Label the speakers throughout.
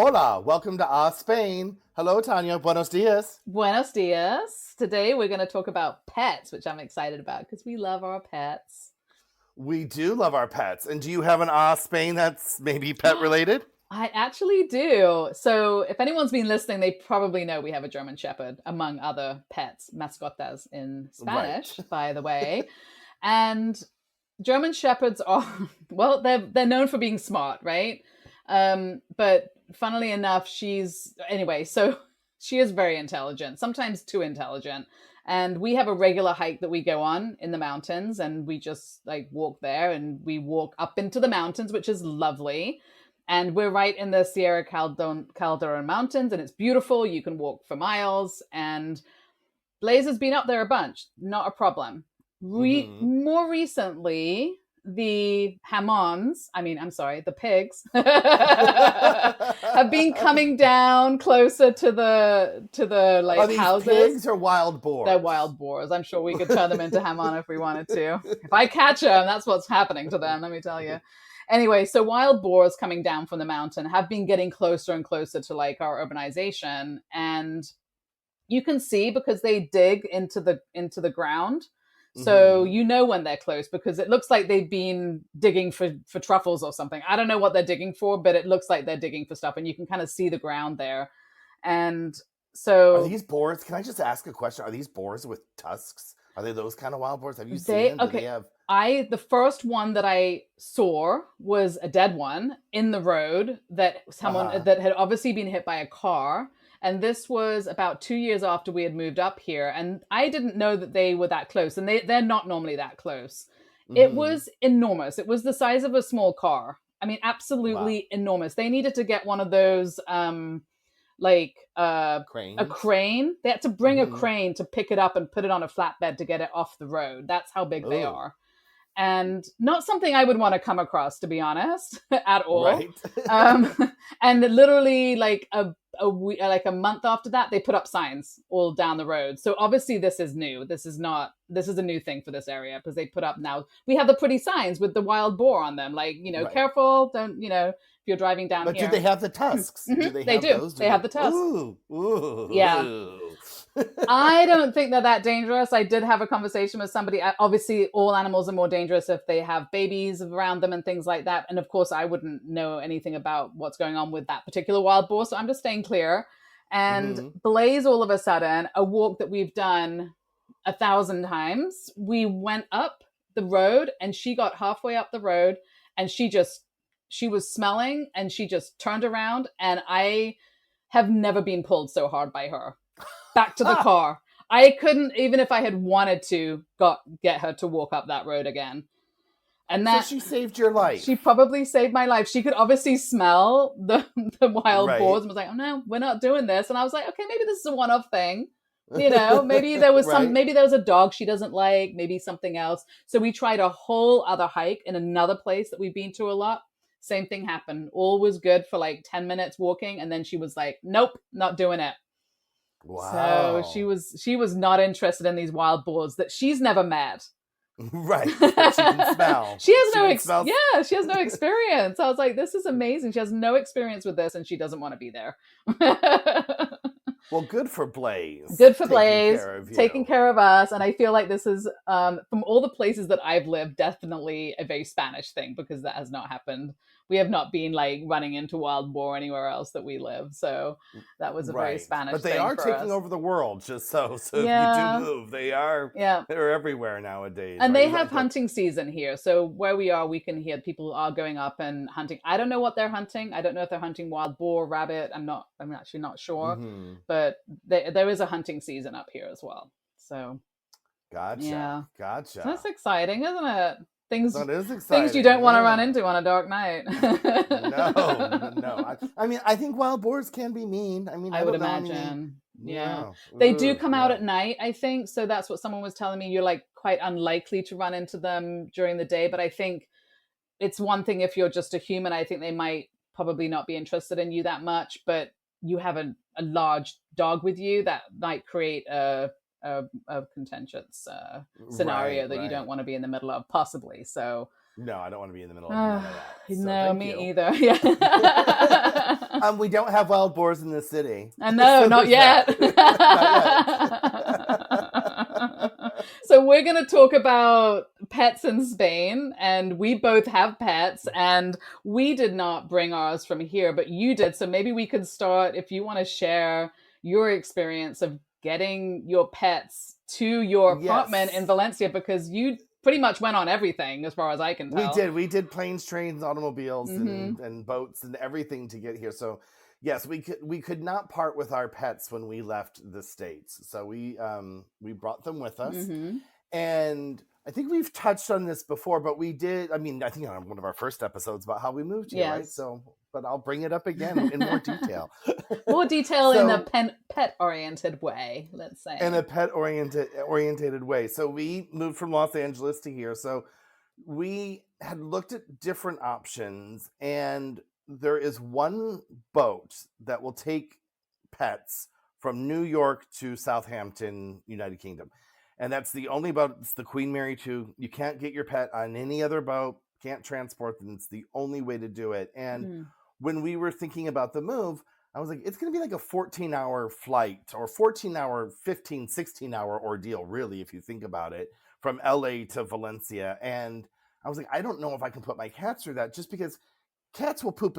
Speaker 1: Hola, welcome to Spain. Hello, Tania. Buenos dias.
Speaker 2: Buenos dias. Today we're going to talk about pets, which I'm excited about because we love our pets.
Speaker 1: We do love our pets. And do you have an Spain that's maybe pet related?
Speaker 2: I actually do. So if anyone's been listening, they probably know we have a German Shepherd, among other pets, mascotas in Spanish,
Speaker 1: Right.
Speaker 2: by the way. And German Shepherds are, well, they're known for being smart, right? But funnily enough, so she is very intelligent, sometimes too intelligent. And we have a regular hike that we go on in the mountains, and we just like walk there, and we walk up into the mountains, which is lovely. And we're right in the Sierra Calderon Mountains, and it's beautiful. You can walk for miles, and Blaze has been up there a bunch, not a problem.
Speaker 1: Mm-hmm.
Speaker 2: More recently, the the pigs have been coming down closer to the like
Speaker 1: Are these
Speaker 2: houses.
Speaker 1: pigs or wild boars?
Speaker 2: They're wild boars. I'm sure we could turn them into hamon if we wanted to. If I catch them, that's what's happening to them, let me tell you. Anyway, so wild boars coming down from the mountain have been getting closer and closer to like our urbanization, and you can see because they dig into the ground. So you know when they're close because it looks like they've been digging for truffles or something. I don't know what they're digging for, but it looks like they're digging for stuff, and you can kind of see the ground there. And so
Speaker 1: Are these boars? Can I just ask a question? Are these boars with tusks? Are they those kind of wild boars? Have you seen them? Do they have...
Speaker 2: The first one that I saw was a dead one in the road that that had obviously been hit by a car. And this was about 2 years after we had moved up here. And I didn't know that they were that close. And they're not normally that close. Mm-hmm. It was enormous. It was the size of a small car. I mean, absolutely enormous. They needed to get one of those, a crane. They had to bring a crane to pick it up and put it on a flatbed to get it off the road. That's how big they are. And not something I would want to come across, to be honest, at all.
Speaker 1: Right.
Speaker 2: And literally like a month after that, they put up signs all down the road. So obviously this is new. This is a new thing for this area because they put up now. We have the pretty signs with the wild boar on them. Like, careful, don't, if you're driving down
Speaker 1: but
Speaker 2: here.
Speaker 1: But do they have the tusks?
Speaker 2: Mm-hmm.
Speaker 1: Do
Speaker 2: they do.
Speaker 1: Those?
Speaker 2: They have the tusks.
Speaker 1: Ooh.
Speaker 2: Yeah.
Speaker 1: Ooh.
Speaker 2: I don't think they're that dangerous. I did have a conversation with somebody. Obviously, all animals are more dangerous if they have babies around them and things like that. And of course, I wouldn't know anything about what's going on with that particular wild boar. So I'm just staying clear. And Blaze, all of a sudden, a walk that we've done 1,000 times, we went up the road and she got halfway up the road and she was smelling and she just turned around, and I have never been pulled so hard by her. Back to the car. I couldn't, even if I had wanted to, get her to walk up that road again. And
Speaker 1: so she saved your life.
Speaker 2: She probably saved my life. She could obviously smell the wild boars and was like, "Oh no, we're not doing this." And I was like, "Okay, maybe this is a one-off thing." Maybe there was maybe there was a dog she doesn't like, maybe something else. So we tried a whole other hike in another place that we've been to a lot. Same thing happened. All was good for like 10 minutes walking, and then she was like, "Nope, not doing it."
Speaker 1: Wow.
Speaker 2: So she was not interested in these wild boars that she's never met.
Speaker 1: Right. But she can smell.
Speaker 2: She has no experience. I was like, this is amazing. She has no experience with this and she doesn't want to be there.
Speaker 1: Well, good for Blaze.
Speaker 2: Good for Blaze, taking care of us. And I feel like this is, from all the places that I've lived, definitely a very Spanish thing because that has not happened. We have not been like running into wild boar anywhere else that we live. So that was a very Spanish thing.
Speaker 1: But they are taking over the world, just so if you do move, they're everywhere nowadays.
Speaker 2: And they have hunting season here. So where we are, we can hear people are going up and hunting. I don't know what they're hunting. I don't know if they're hunting wild boar, rabbit. I'm actually not sure. Mm-hmm. But there is a hunting season up here as well. So
Speaker 1: gotcha.
Speaker 2: Yeah.
Speaker 1: Gotcha.
Speaker 2: So that's exciting, isn't it? Things you don't want to run into on a dark night.
Speaker 1: No. I mean, I think wild boars can be mean. I mean, I would imagine.
Speaker 2: Yeah. They do come out at night, I think. So that's what someone was telling me. You're like quite unlikely to run into them during the day. But I think it's one thing if you're just a human. I think they might probably not be interested in you that much. But you have a large dog with you that might create a contentious scenario that you don't want to be in the middle of, possibly. So
Speaker 1: no, I don't want to be in the middle of none of that. So
Speaker 2: no, me either. Yeah.
Speaker 1: We don't have wild boars in the city.
Speaker 2: No,
Speaker 1: so
Speaker 2: not yet.
Speaker 1: Not yet.
Speaker 2: So we're going to talk about pets in Spain, and we both have pets, and we did not bring ours from here, but you did. So maybe we could start, if you want to share your experience of getting your pets to your apartment in Valencia, because you pretty much went on everything as far as I can tell.
Speaker 1: We did planes, trains, automobiles, and boats and everything to get here. So yes, we could not part with our pets when we left the States. So we brought them with us. And I think we've touched on this before, but we did, I think on one of our first episodes about how we moved here, right? So, but I'll bring it up again in more detail.
Speaker 2: More detail in a pet-oriented way, let's say.
Speaker 1: In a pet-oriented way. So we moved from Los Angeles to here. So we had looked at different options, and there is one boat that will take pets from New York to Southampton, United Kingdom. And that's the only boat. It's the Queen Mary 2. You can't get your pet on any other boat, can't transport them. It's the only way to do it. And when we were thinking about the move, I was like, it's going to be like a 14-hour flight, or 14-hour, 15, 16-hour ordeal, really, if you think about it, from LA to Valencia. And I was like, I don't know if I can put my cats through that, just because cats will poop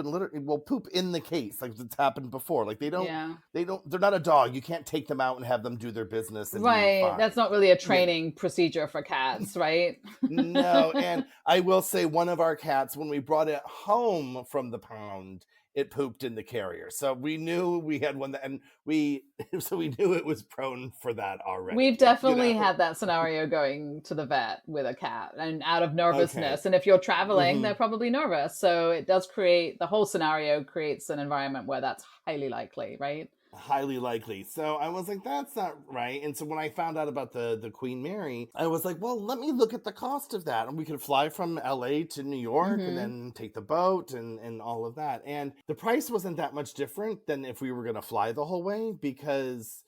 Speaker 1: in the case, like it's happened before. Like they're not a dog. You can't take them out and have them do their business. And
Speaker 2: right. That's not really a training procedure for cats, right?
Speaker 1: No. And I will say, one of our cats, when we brought it home from the pound, it pooped in the carrier. So we knew we had one and we knew it was prone for that already.
Speaker 2: We've definitely had that scenario going to the vet with a cat, and out of nervousness. And if you're traveling, they're probably nervous. So it does create, the whole scenario creates an environment where that's highly likely, right?
Speaker 1: Highly likely. So I was like, that's not right. And so when I found out about the Queen Mary, I was like, well, let me look at the cost of that. And we could fly from LA to New York and then take the boat and all of that. And the price wasn't that much different than if we were going to fly the whole way, because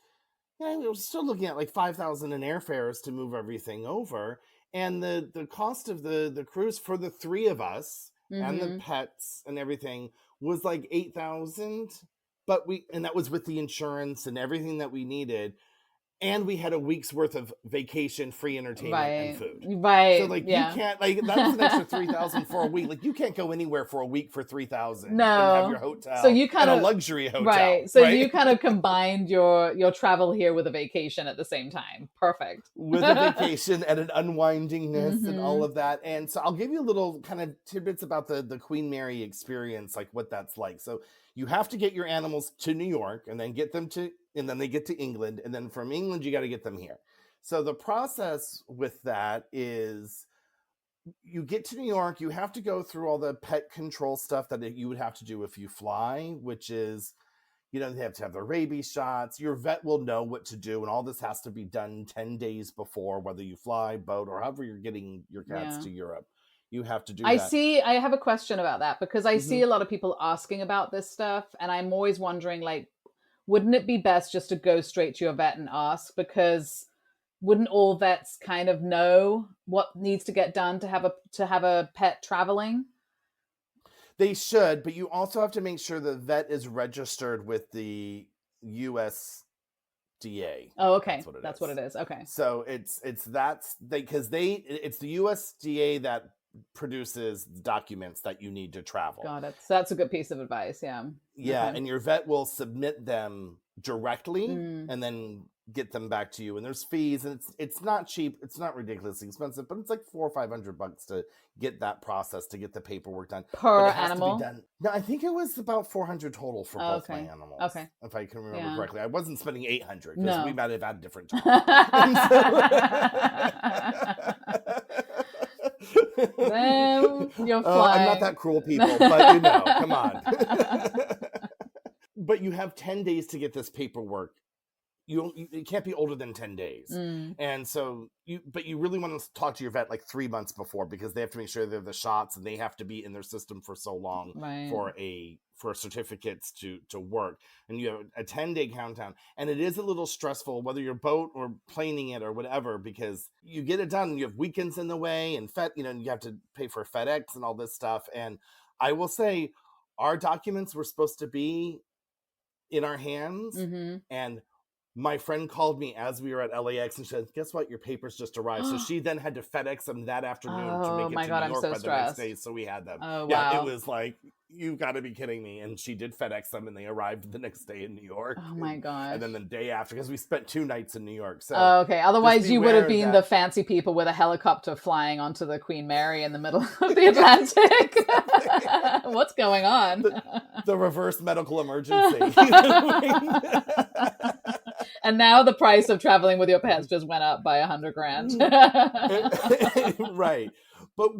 Speaker 1: we were still looking at like $5,000 in airfares to move everything over. And the cost of the cruise for the three of us and the pets and everything was like $8,000. And that was with the insurance and everything that we needed. And we had a week's worth of vacation, free entertainment, and food.
Speaker 2: Right.
Speaker 1: So you can't, that was an extra $3,000 for a week. Like, you can't go anywhere for a week for $3,000.
Speaker 2: No.
Speaker 1: And have your hotel.
Speaker 2: So you kind of
Speaker 1: a luxury hotel.
Speaker 2: Right. So you kind of combined your travel here with a vacation at the same time. Perfect.
Speaker 1: With a vacation and an unwindingness and all of that. And so I'll give you a little kind of tidbits about the Queen Mary experience, like what that's like. So you have to get your animals to New York and then and then they get to England. And then from England, you got to get them here. So the process with that is, you get to New York, you have to go through all the pet control stuff that you would have to do if you fly, which is, they have to have their rabies shots. Your vet will know what to do. And all this has to be done 10 days before, whether you fly, boat, or however you're getting your cats to Europe. You have to do that.
Speaker 2: I have a question about that, because I see a lot of people asking about this stuff. And I'm always wondering, like, wouldn't it be best just to go straight to your vet and ask? Because wouldn't all vets kind of know what needs to get done to have a pet traveling?
Speaker 1: They should, but you also have to make sure the vet is registered with the USDA.
Speaker 2: Oh, okay. That's what it is. Okay.
Speaker 1: So it's the USDA that produces documents that you need to travel.
Speaker 2: Got it. So that's a good piece of advice. Yeah.
Speaker 1: Yeah. Okay. And your vet will submit them directly and then get them back to you. And there's fees, and it's not cheap. It's not ridiculously expensive, but it's like $400 or $500 to get that process, to get the paperwork done
Speaker 2: per animal.
Speaker 1: No, I think it was about $400 total for both my animals.
Speaker 2: Okay.
Speaker 1: If I can remember correctly. I wasn't spending $800 because we might have had different times.
Speaker 2: Then you're flying.
Speaker 1: I'm not that cruel, people, but come on. But you have 10 days to get this paperwork it can't be older than 10 days. And so but you really want to talk to your vet like 3 months before, because they have to make sure they're the shots and they have to be in their system for so long for certificates to work. And you have a 10-day countdown, and it is a little stressful whether you're boat or planing it or whatever, because you get it done and you have weekends in the way, and you have to pay for FedEx and all this stuff. And I will say our documents were supposed to be in our hands, and my friend called me as we were at LAX and said, guess what? Your papers just arrived. So she then had to FedEx them that afternoon to make it to New York by the next day. So we had them.
Speaker 2: Oh,
Speaker 1: yeah,
Speaker 2: wow.
Speaker 1: it was like, you've got to be kidding me. And she did FedEx them, and they arrived the next day in New York.
Speaker 2: Oh my gosh.
Speaker 1: And then the day after, because we spent 2 nights in New York. So
Speaker 2: okay. Otherwise you would have been the fancy people with a helicopter flying onto the Queen Mary in the middle of the Atlantic. What's going on?
Speaker 1: The reverse medical emergency.
Speaker 2: And now the price of traveling with your pets just went up by $100,000.
Speaker 1: Right. But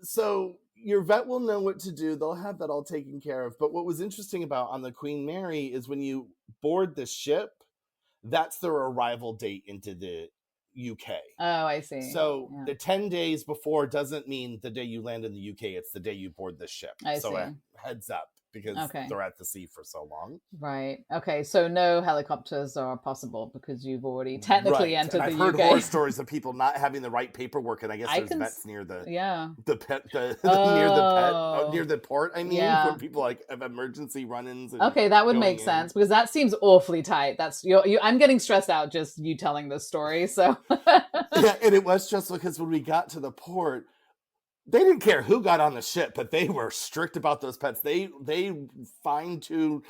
Speaker 1: so your vet will know what to do. They'll have that all taken care of. But what was interesting about on the Queen Mary is when you board the ship, that's their arrival date into the UK.
Speaker 2: Oh, I see.
Speaker 1: So the 10 days before doesn't mean the day you land in the UK. It's the day you board the ship.
Speaker 2: I see.
Speaker 1: Heads up, because they're at the sea for so long.
Speaker 2: Right. Okay. So no helicopters are possible because you've already technically entered
Speaker 1: and
Speaker 2: the
Speaker 1: I've
Speaker 2: UK.
Speaker 1: heard horror stories of people not having the right paperwork, and I guess there's vets near the near the port. I mean, where people like have emergency run-ins.
Speaker 2: Okay, that would make sense, because that seems awfully tight. That's I'm getting stressed out just you telling this story. So
Speaker 1: yeah, and it was just because when we got to the port, they didn't care who got on the ship, but they were strict about those pets. They fine-tooth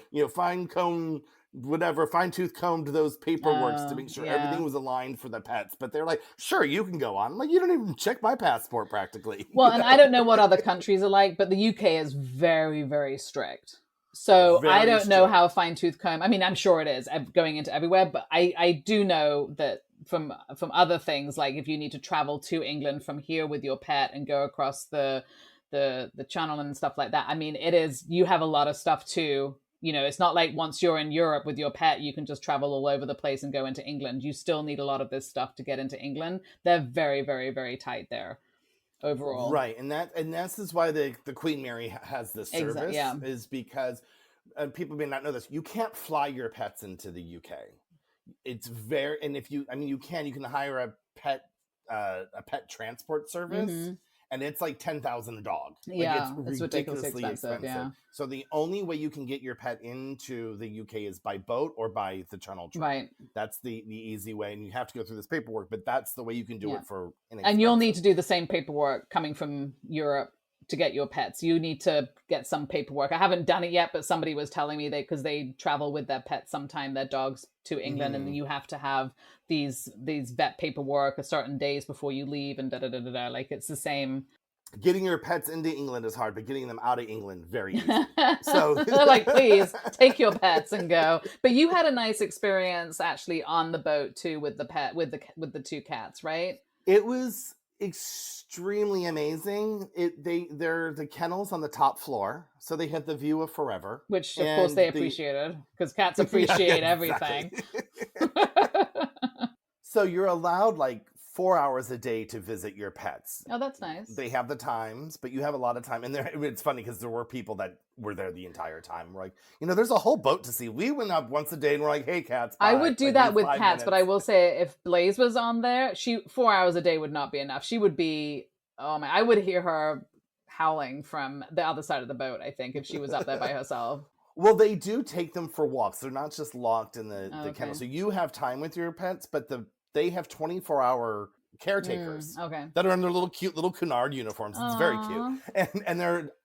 Speaker 1: combed those paperworks to make sure everything was aligned for the pets. But they're like, sure, you can go on. I'm like, you don't even check my passport practically.
Speaker 2: Well, and I don't know what other countries are like, but the UK is very, very strict. So I don't know how fine-tooth comb. I mean, I'm sure it is going into everywhere, but I do know that from other things, like if you need to travel to England from here with your pet and go across the channel and stuff like that. I mean, you have a lot of stuff too. It's not like once you're in Europe with your pet, you can just travel all over the place and go into England. You still need a lot of this stuff to get into England. They're very, very, very tight there overall.
Speaker 1: Right. And this is why the Queen Mary has this service, is because people may not know this. You can't fly your pets into the UK. It's and if you can hire a pet transport service, and it's like $10,000 a dog.
Speaker 2: It's ridiculously expensive. Yeah.
Speaker 1: So the only way you can get your pet into the UK is by boat or by the Channel Train.
Speaker 2: Right.
Speaker 1: That's the easy way, and you have to go through this paperwork, but that's the way you can do it for inexpensive.
Speaker 2: And you'll need to do the same paperwork coming from Europe to get your pets. You need to get some paperwork. I haven't done it yet, but somebody was telling me because they travel with their pets sometime, their dogs, to England, and you have to have these vet paperwork a certain days before you leave, and da-da-da-da-da. Like, it's the same.
Speaker 1: Getting your pets into England is hard, but getting them out of England, very easy. So
Speaker 2: they're like, please take your pets and go. But you had a nice experience actually on the boat too with the 2 cats, right?
Speaker 1: It was extremely amazing. They're the kennels on the top floor, so they have the view of forever,
Speaker 2: which of course they appreciated, because cats appreciate everything.
Speaker 1: So you're allowed like 4 hours a day to visit your pets.
Speaker 2: Oh, that's nice.
Speaker 1: They have the times, but you have a lot of time. And it's funny because there were people that were there the entire time. We're like, there's a whole boat to see. We went up once a day and we're like, hey, cats. Bye.
Speaker 2: I would do that with cats, minutes. But I will say if Blaze was on there, 4 hours a day would not be enough. She would be, I would hear her howling from the other side of the boat, I think, if she was up there by herself.
Speaker 1: Well, they do take them for walks. They're not just locked in the kennel. So you have time with your pets, but they have 24-hour caretakers that are in their cute little Cunard uniforms. It's very cute, and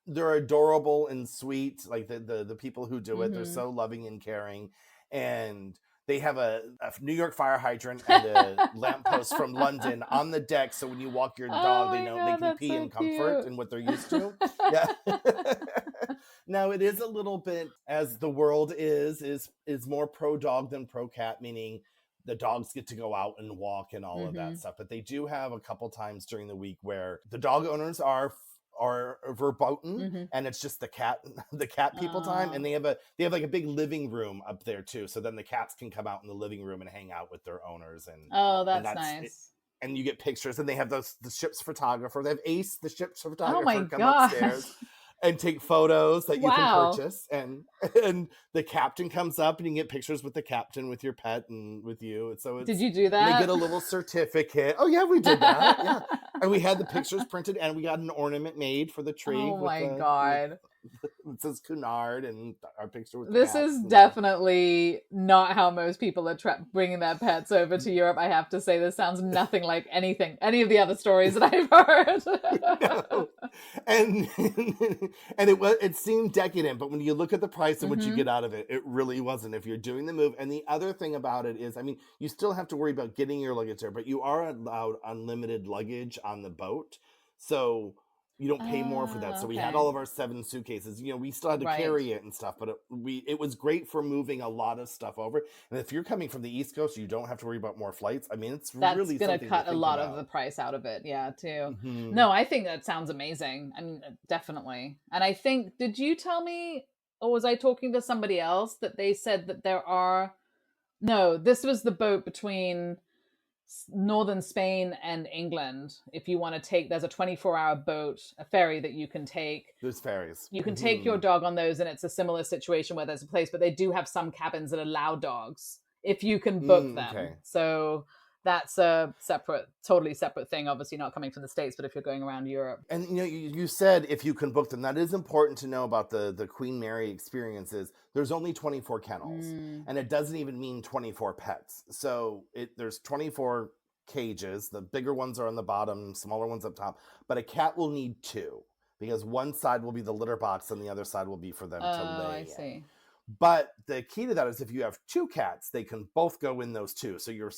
Speaker 1: they're adorable and sweet. Like the people who do it, they're so loving and caring, and they have a New York fire hydrant and a lamppost from London on the deck. So when you walk your dog, they can pee in comfort and what they're used to. Yeah. Now it is a little bit, as the world is more pro dog than pro cat, meaning the dogs get to go out and walk and all of that stuff. But they do have a couple times during the week where the dog owners are are verboten,
Speaker 2: Mm-hmm.
Speaker 1: and it's just the cat people time, and they have like a big living room up there too. So then the cats can come out in the living room and hang out with their owners, and
Speaker 2: that's nice.
Speaker 1: And you get pictures, and they have the ship's photographer. They have Ace, the ship's photographer,
Speaker 2: Oh my
Speaker 1: come
Speaker 2: gosh.
Speaker 1: upstairs and take photos that you can
Speaker 2: Wow.
Speaker 1: purchase, and the captain comes up, and you can get pictures with the captain, with your pet, and with you. And so
Speaker 2: Did you do that?
Speaker 1: And they get a little certificate. Oh yeah, we did that. Yeah, and we had the pictures printed, and we got an ornament made for the tree.
Speaker 2: Oh my God.
Speaker 1: It says Cunard, and our picture with
Speaker 2: this
Speaker 1: the
Speaker 2: is definitely not how most people are bringing their pets over to Europe. I have to say, this sounds nothing like any of the other stories that I've heard.
Speaker 1: No. And it seemed decadent, but when you look at the price and what you get out of it, it really wasn't. If you're doing the move, and the other thing about it is, I mean, you still have to worry about getting your luggage there, but you are allowed unlimited luggage on the boat, so you don't pay more for that. So we had all of our 7 suitcases. You know, we still had to carry it and stuff, but it was great for moving a lot of stuff over. And if you're coming from the East Coast, you don't have to worry about more flights. I mean, that's really
Speaker 2: going to cut a lot
Speaker 1: about.
Speaker 2: Of the price out of it. Yeah, too.
Speaker 1: Mm-hmm.
Speaker 2: No, I think that sounds amazing. I mean, definitely. And I think, did you tell me, or was I talking to somebody else, that they said that this was the boat between northern Spain and England. If you want to take, there's a 24-hour boat, a ferry that you can take.
Speaker 1: There's ferries.
Speaker 2: You can take your dog on those, and it's a similar situation where there's a place, but they do have some cabins that allow dogs if you can book them. Okay. So that's a totally separate thing. Obviously not coming from the States, but if you're going around Europe.
Speaker 1: And you know, you said if you can book them, that is important to know about the Queen Mary experiences. There's only 24 kennels, and it doesn't even mean 24 pets. So there's 24 cages. The bigger ones are on the bottom, smaller ones up top. But a cat will need 2, because one side will be the litter box and the other side will be for them to lay.
Speaker 2: I see.
Speaker 1: But the key to that is if you have 2 cats, they can both go in those 2. So you're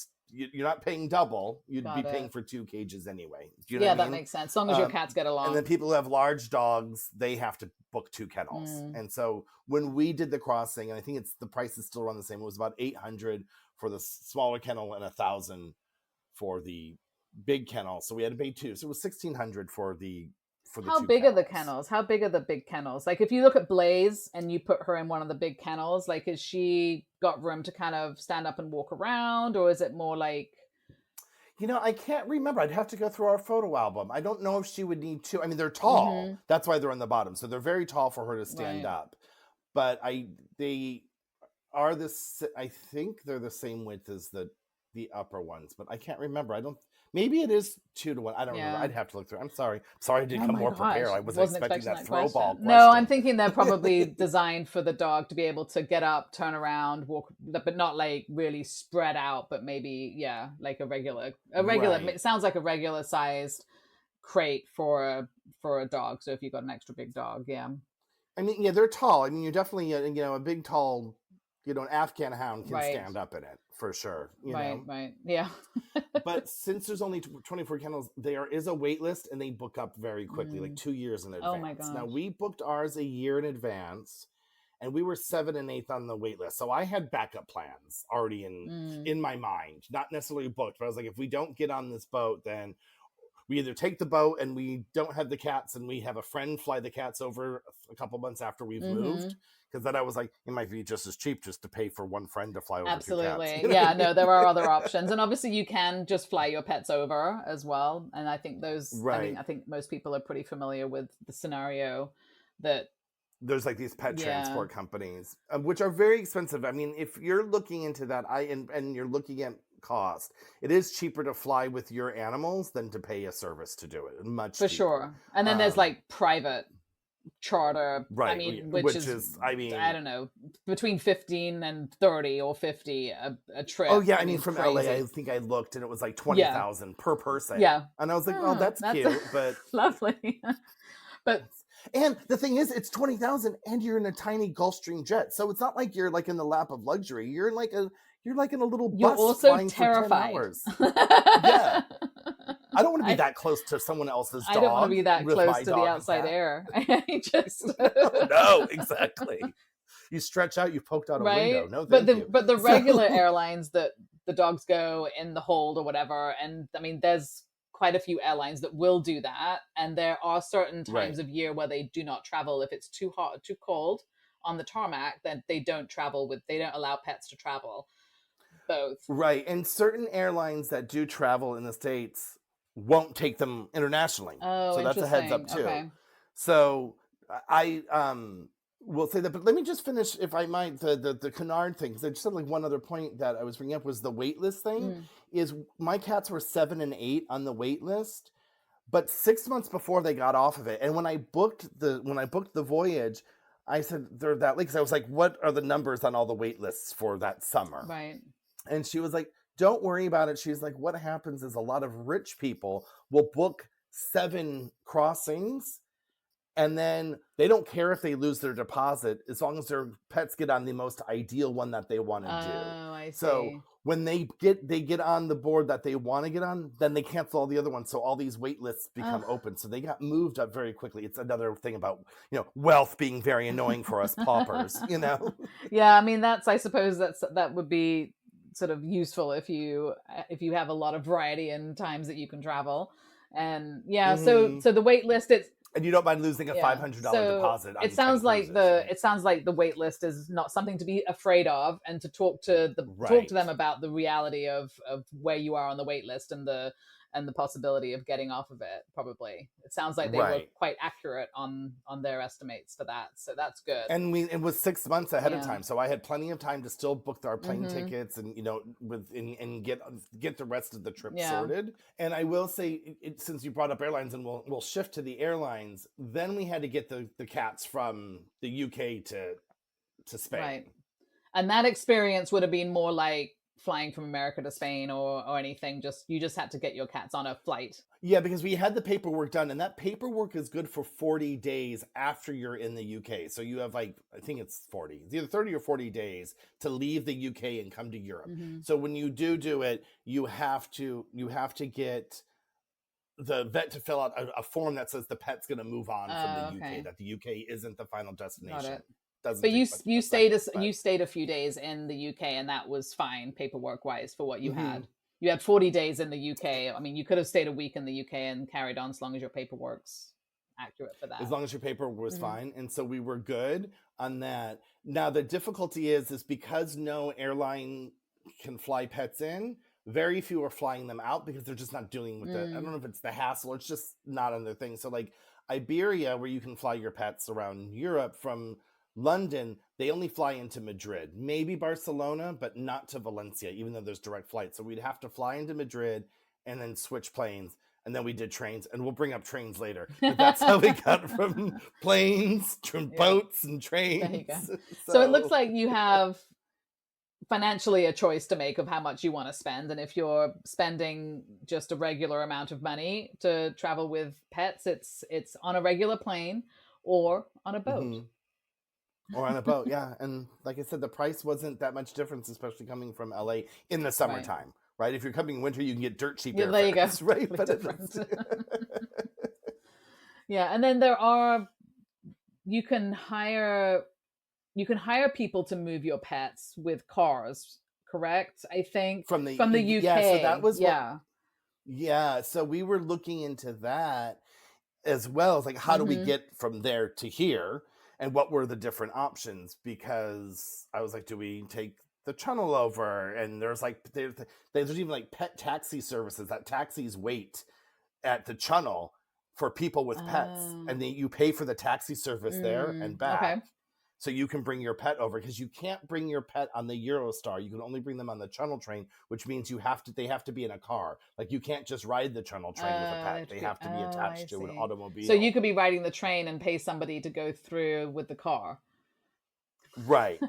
Speaker 1: not paying double. You'd be paying for 2 cages anyway. Do you know what I mean?
Speaker 2: That makes sense. As long as your cats get along.
Speaker 1: And then people who have large dogs, they have to book 2 kennels. And so when we did the crossing, and I think the price is still around the same, it was about $800 for the smaller kennel and $1,000 for the big kennel. So we had to pay 2. So it was $1,600 for the
Speaker 2: How big are the kennels? How big are the big kennels? Like if you look at Blaze and you put her in one of the big kennels, like has she got room to kind of stand up and walk around, or is it more like...
Speaker 1: You know, I can't remember. I'd have to go through our photo album. I don't know if she would need 2. I mean, they're tall. That's why they're on the bottom. So they're very tall for her to stand up. But they are I think they're the same width as the upper ones, but I can't remember. Maybe it is 2 to 1. I don't remember. I'd have to look through. I'm sorry. I didn't come more prepared. I wasn't expecting that throw ball question.
Speaker 2: No, I'm thinking they're probably designed for the dog to be able to get up, turn around, walk, but not like really spread out, but maybe, like a regular, it sounds like a regular sized crate for a dog. So if you've got an extra big dog,
Speaker 1: I mean, they're tall. I mean, you're definitely, a big, tall, an Afghan hound can stand up in it. For sure. You know?
Speaker 2: Right. Yeah.
Speaker 1: But since there's only 24 kennels, there is a wait list, and they book up very quickly, like 2 years in advance.
Speaker 2: Oh my gosh.
Speaker 1: Now, we booked ours a year in advance, and we were 7th and 8th on the wait list. So I had backup plans already in my mind, not necessarily booked, but I was like, if we don't get on this boat, then we either take the boat and we don't have the cats, and we have a friend fly the cats over a couple months after we've moved. Because then I was like, it might be just as cheap just to pay for one friend to fly over.
Speaker 2: Absolutely.
Speaker 1: 2 cats.
Speaker 2: No, there are other options. And obviously you can just fly your pets over as well. And I think I think most people are pretty familiar with the scenario that
Speaker 1: there's like these pet transport companies, which are very expensive. I mean, if you're looking into that, and you're looking at cost, it is cheaper to fly with your animals than to pay a service to do it. Much
Speaker 2: for
Speaker 1: cheaper.
Speaker 2: Sure. And then there's like private charter,
Speaker 1: right?
Speaker 2: I mean, which is I don't know, between 15 and 30 or 50 a trip.
Speaker 1: Oh yeah, I mean from LA, I think I looked and it was like 20,000 per person.
Speaker 2: Yeah,
Speaker 1: and I was like, oh, that's cute, but
Speaker 2: lovely. But
Speaker 1: and the thing is, it's 20,000, and you're in a tiny Gulfstream jet, so it's not like you're like in the lap of luxury. You're in a little bus.
Speaker 2: You're also
Speaker 1: flying
Speaker 2: terrified.
Speaker 1: For 10 hours. Yeah. I don't want to be that close to someone else's dog.
Speaker 2: I don't want to be that close to the outside air. I just
Speaker 1: no, exactly. You stretch out, you poked out a window. No,
Speaker 2: but the regular airlines that the dogs go in the hold or whatever, and I mean, there's quite a few airlines that will do that, and there are certain times
Speaker 1: Right.
Speaker 2: of year where they do not travel. If it's too hot, too cold on the tarmac, then they don't allow pets to travel. Both.
Speaker 1: Right. And certain airlines that do travel in the States won't take them internationally.
Speaker 2: Oh,
Speaker 1: So that's a heads up
Speaker 2: interesting.
Speaker 1: too.
Speaker 2: Okay.
Speaker 1: So I will say that, but let me just finish, if I might, the canard thing, because I just had like one other point that I was bringing up was the wait list thing.
Speaker 2: Mm.
Speaker 1: Is my cats were 7 and 8 on the wait list, but 6 months before they got off of it, and when I booked the voyage, I said they're that late, because I was like, what are the numbers on all the wait lists for that summer?
Speaker 2: Right.
Speaker 1: And she was like, don't worry about it. She's like, what happens is a lot of rich people will book 7 crossings, and then they don't care if they lose their deposit as long as their pets get on the most ideal one that they want to do.
Speaker 2: Oh, I see.
Speaker 1: So when they get on the board that they want to get on, then they cancel all the other ones. So all these wait lists become open. So they got moved up very quickly. It's another thing about, wealth being very annoying for us paupers,
Speaker 2: Yeah, I mean, I suppose that would be sort of useful if you have a lot of variety in times that you can travel. And yeah, so the wait list,
Speaker 1: and you don't mind losing a $500 deposit.
Speaker 2: It sounds like the wait list is not something to be afraid of, and to talk to them about the reality of where you are on the wait list and the possibility of getting off of it. Probably, it sounds like they were quite accurate on their estimates for that, so that's good.
Speaker 1: And it was 6 months ahead of time, so I had plenty of time to still book our plane tickets and and get the rest of the trip sorted. And I will say, since you brought up airlines, and we'll shift to the airlines, then we had to get the cats from the UK to Spain.
Speaker 2: Right, and that experience would have been more like flying from America to Spain or anything. You just had to get your cats on a flight.
Speaker 1: Yeah, because we had the paperwork done, and that paperwork is good for 40 days after you're in the UK. So you have I think it's 40. It's either 30 or 40 days to leave the UK and come to Europe. Mm-hmm. So when you do it, you have to get the vet to fill out a form that says the pet's going to move on from the UK, that the UK isn't the final destination.
Speaker 2: Got it. But you stayed a few days in the UK, and that was fine paperwork wise for what you had. You had 40 days in the UK. I mean, you could have stayed a week in the UK and carried on as long as your paperwork's accurate for that.
Speaker 1: As long as your paper was fine, and so we were good on that. Now the difficulty is because no airline can fly pets in. Very few are flying them out because they're just not dealing with it. I don't know if it's the hassle or it's just not on their thing. So like Iberia, where you can fly your pets around Europe from London, they only fly into Madrid, maybe Barcelona, but not to Valencia, even though there's direct flights. So we'd have to fly into Madrid and then switch planes. And then we did trains, and we'll bring up trains later. But that's how we got from planes to boats and trains.
Speaker 2: There you go. So it looks like you have financially a choice to make of how much you want to spend. And if you're spending just a regular amount of money to travel with pets, it's on a regular plane or on a boat.
Speaker 1: Or on a boat, yeah. And like I said, the price wasn't that much difference, especially coming from LA in the summertime, right? If you're coming winter, you can get dirt cheap airfares,
Speaker 2: there you go.
Speaker 1: Right?
Speaker 2: But yeah, and then you can hire people to move your pets with cars, correct? I think from the UK.
Speaker 1: Yeah, so that was so we were looking into that as well. It's like, how do we get from there to here? And what were the different options? Because I was like, do we take the channel over? And there's even like pet taxi services that taxis wait at the channel for people with pets, and then you pay for the taxi service there and back. Okay. So you can bring your pet over, because you can't bring your pet on the Eurostar. You can only bring them on the Channel train, which means they have to be in a car. Like, you can't just ride the Channel train with a pet. They have to be attached to an automobile.
Speaker 2: So you could be riding the train and pay somebody to go through with the car.
Speaker 1: Right.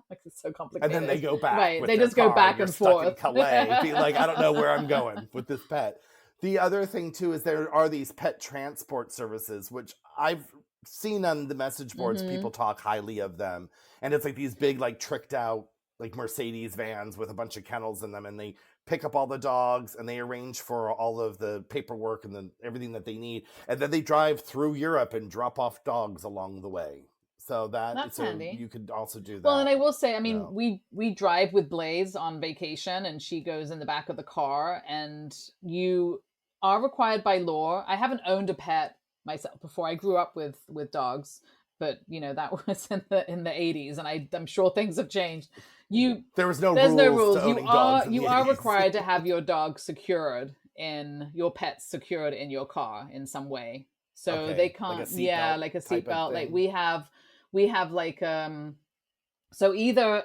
Speaker 2: Like, it's so complicated.
Speaker 1: And then they go back.
Speaker 2: Right. They just go back and forth.
Speaker 1: In Calais, being like, I don't know where I'm going with this pet. The other thing too is there are these pet transport services, which I've seen on the message boards. People talk highly of them, and it's like these big, like, tricked out, like, Mercedes vans with a bunch of kennels in them, and they pick up all the dogs and they arrange for all of the paperwork and everything that they need, and then they drive through Europe and drop off dogs along the way. So that's handy. You could also do that.
Speaker 2: Well, and I will say, I mean, we drive with Blaze on vacation, and she goes in the back of the car, and you are required by law. I haven't owned a pet myself before. I grew up with dogs, but that was in the 80s, and I'm sure things have changed.
Speaker 1: There was no
Speaker 2: There's no
Speaker 1: rules to
Speaker 2: rules.
Speaker 1: owning dogs in
Speaker 2: You
Speaker 1: the
Speaker 2: are
Speaker 1: 80s.
Speaker 2: required to have your dog secured in your pet secured in your car in some way. So they
Speaker 1: Okay, like a
Speaker 2: can't,
Speaker 1: seatbelt
Speaker 2: like a
Speaker 1: type of
Speaker 2: seatbelt. Like
Speaker 1: thing.
Speaker 2: we have like so either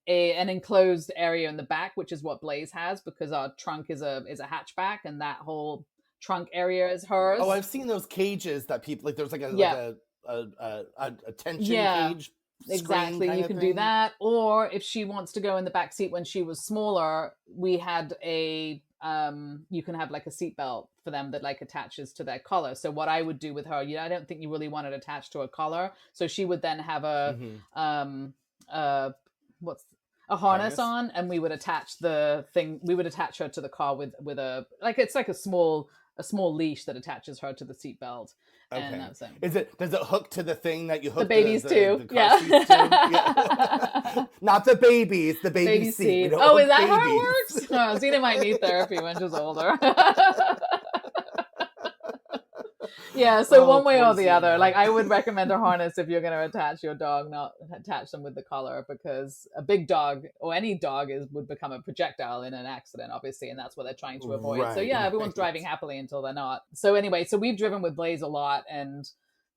Speaker 2: an enclosed area in the back, which is what Blaze has, because our trunk is a hatchback, and that whole trunk area is
Speaker 1: Oh,
Speaker 2: hers.
Speaker 1: I've seen those cages that people like. There's like
Speaker 2: Yeah,
Speaker 1: a tension
Speaker 2: yeah,
Speaker 1: cage screen
Speaker 2: exactly.
Speaker 1: kind
Speaker 2: You
Speaker 1: of
Speaker 2: can do
Speaker 1: thing.
Speaker 2: that, or if she wants to go in the back seat when she was smaller, we had you can have like a seatbelt for them that like attaches to their collar. So what I would do with her, I don't think you really want it attached to a collar, so she would then have a
Speaker 1: Mm-hmm.
Speaker 2: what's a harness
Speaker 1: Harness.
Speaker 2: on, and we would attach her to the car with a like it's like a small leash that attaches her to the seatbelt, and
Speaker 1: Okay.
Speaker 2: that's it.
Speaker 1: Does it hook to the thing that you
Speaker 2: The
Speaker 1: hook
Speaker 2: babies too,
Speaker 1: the car
Speaker 2: yeah.
Speaker 1: seats to? Yeah. Not the babies, the baby
Speaker 2: Baby
Speaker 1: seat. We
Speaker 2: seat.
Speaker 1: don't
Speaker 2: Oh, is
Speaker 1: hook
Speaker 2: that how it
Speaker 1: babies.
Speaker 2: works? Oh, Zena might need therapy when she's older. Yeah, so
Speaker 1: Oh,
Speaker 2: one way
Speaker 1: poor
Speaker 2: or the other, like
Speaker 1: Zena.
Speaker 2: I would recommend a harness if you're going to attach your dog, not attach them with the collar, because a big dog or any dog would become a projectile in an accident, obviously, and that's what they're trying to avoid. So
Speaker 1: Right,
Speaker 2: yeah, everyone's
Speaker 1: right.
Speaker 2: driving happily until they're not. So anyway, so we've driven with Blaze a lot, and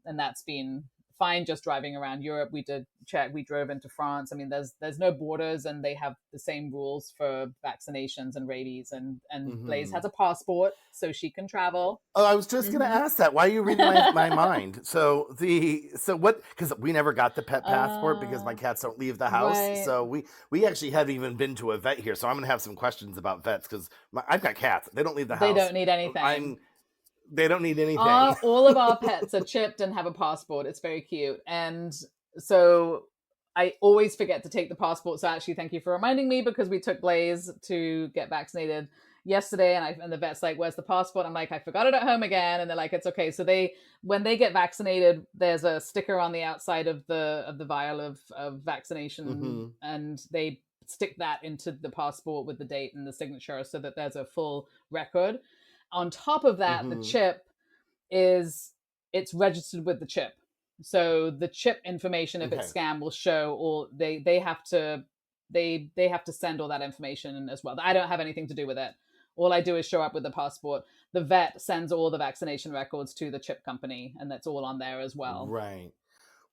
Speaker 2: that's been fine just driving around Europe. We drove into France. I mean, there's no borders, and they have the same rules for vaccinations and rabies, and Blaze
Speaker 1: Mm-hmm.
Speaker 2: has a passport so she can travel.
Speaker 1: Oh, I was just gonna
Speaker 2: Mm-hmm.
Speaker 1: ask that. Why are you reading my mind? So what? Because we never got the pet passport because my cats don't leave the house.
Speaker 2: Right.
Speaker 1: So we actually haven't even been to a vet here. So I'm gonna have some questions about vets because I've got cats. They don't leave the
Speaker 2: They
Speaker 1: house.
Speaker 2: don't need anything.
Speaker 1: They don't need anything.
Speaker 2: All of our pets are chipped and have a passport. It's very cute. And so I always forget to take the passport. So actually, thank you for reminding me, because we took Blaze to get vaccinated yesterday, and the vet's like, "Where's the passport?" I'm like, "I forgot it at home again." And they're like, "It's okay." So when they get vaccinated, there's a sticker on the outside of the vial of vaccination,
Speaker 1: Mm-hmm.
Speaker 2: and they stick that into the passport with the date and the signature, so that there's a full record. On top of that, the
Speaker 1: Mm-hmm.
Speaker 2: chip it's registered with the chip. So the chip information, if it's
Speaker 1: Okay.
Speaker 2: scanned, will show all they have to they have to send all that information as well. I don't have anything to do with it. All I do is show up with the passport. The vet sends all the vaccination records to the chip company, and that's all on there as well.
Speaker 1: Right.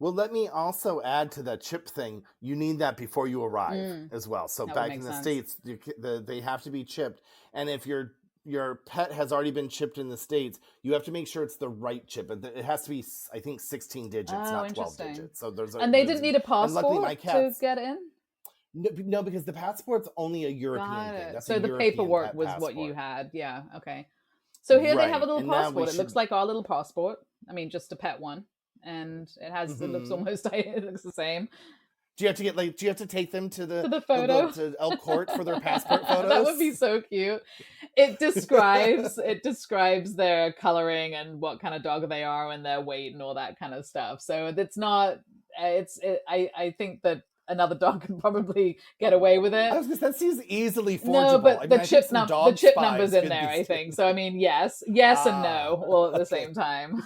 Speaker 1: Well, let me also add to that chip thing. You need that before you arrive as well. So
Speaker 2: That would
Speaker 1: back
Speaker 2: make
Speaker 1: in the
Speaker 2: sense.
Speaker 1: States, they have to be chipped. And if your pet has already been chipped in the States, you have to make sure it's the right chip. And it has to be, I think, 16 digits,
Speaker 2: Oh,
Speaker 1: not 12
Speaker 2: interesting.
Speaker 1: digits. So
Speaker 2: And they didn't need a
Speaker 1: and luckily my
Speaker 2: passport to
Speaker 1: cats,
Speaker 2: get in?
Speaker 1: no, because the passport's only a European
Speaker 2: Got
Speaker 1: thing.
Speaker 2: it.
Speaker 1: That's a
Speaker 2: So the
Speaker 1: European
Speaker 2: paperwork
Speaker 1: pet
Speaker 2: was what you
Speaker 1: passport.
Speaker 2: had. Yeah. Okay. So here they have a
Speaker 1: Right.
Speaker 2: little
Speaker 1: And now we
Speaker 2: passport. It looks
Speaker 1: should,
Speaker 2: like our little passport. I mean, just a pet one, and it looks
Speaker 1: mhm.
Speaker 2: almost it looks the same.
Speaker 1: Do you have to do you have to take them to
Speaker 2: To the photo.
Speaker 1: to El Court for their passport
Speaker 2: That would
Speaker 1: photos?
Speaker 2: be so cute. It describes their coloring and what kind of dog they are and their weight and all that kind of stuff. So it's not. I think that another dog can probably get away with it.
Speaker 1: That seems easily
Speaker 2: No,
Speaker 1: forgeable. I
Speaker 2: but
Speaker 1: mean, I think some
Speaker 2: the
Speaker 1: dog
Speaker 2: chip number's
Speaker 1: spies
Speaker 2: in
Speaker 1: could
Speaker 2: there,
Speaker 1: be.
Speaker 2: I think. So I mean, yes and no, all at the
Speaker 1: Okay,
Speaker 2: same time.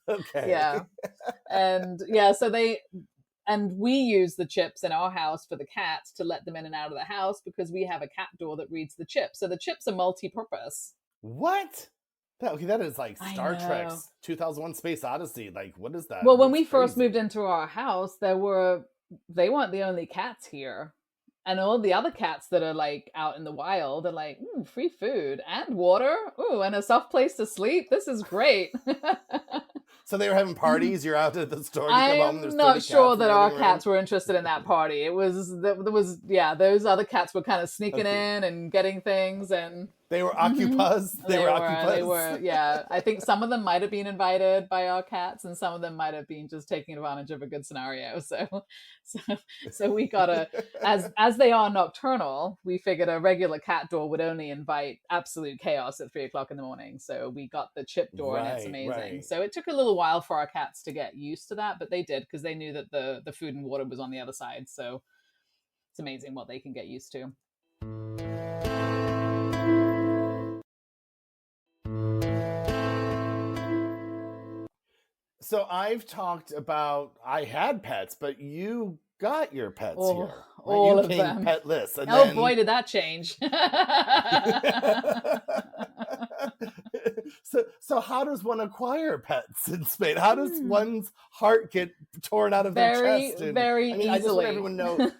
Speaker 1: okay.
Speaker 2: Yeah. And yeah, we use the chips in our house for the cats to let them in and out of the house, because we have a cat door that reads the chip. So the chips are multi-purpose.
Speaker 1: What? Okay, that is like
Speaker 2: I
Speaker 1: Star
Speaker 2: know.
Speaker 1: Trek's 2001: Space Odyssey. Like, what is that?
Speaker 2: Well, when
Speaker 1: That's
Speaker 2: we first moved
Speaker 1: crazy.
Speaker 2: into our house, they weren't the only cats here. And all the other cats that are like out in the wild are like, free food and water. Ooh, and a soft place to sleep. This is great.
Speaker 1: So they were having parties. You're out at the store. You come home. And there's
Speaker 2: I'm
Speaker 1: 30
Speaker 2: not
Speaker 1: cats
Speaker 2: sure
Speaker 1: in the
Speaker 2: that our
Speaker 1: living room.
Speaker 2: cats were interested in that party. Those other cats were kind of sneaking
Speaker 1: Okay,
Speaker 2: in and getting things, and
Speaker 1: they were occupants. They were
Speaker 2: they
Speaker 1: occupants.
Speaker 2: were, yeah. I think some of them might have been invited by our cats, and some of them might have been just taking advantage of a good scenario. So, so we gotta, as they are nocturnal, we figured a regular cat door would only invite absolute chaos at 3 o'clock in the morning. So we got the chip door, and it's
Speaker 1: Right,
Speaker 2: amazing.
Speaker 1: right.
Speaker 2: So it took a little while for our cats to get used to that, but they did, because they knew that the food and water was on the other side. So it's amazing what they can get used to.
Speaker 1: So I've talked about I had pets, but you got your pets
Speaker 2: Oh,
Speaker 1: here. Right?
Speaker 2: all
Speaker 1: You
Speaker 2: of
Speaker 1: came
Speaker 2: them.
Speaker 1: petless, and
Speaker 2: Oh
Speaker 1: then
Speaker 2: boy, did that change.
Speaker 1: so how does one acquire pets in Spain? How does
Speaker 2: Hmm.
Speaker 1: one's heart get torn out of their
Speaker 2: Very,
Speaker 1: chest? And
Speaker 2: very
Speaker 1: I mean, I just want
Speaker 2: easily.
Speaker 1: everyone to know.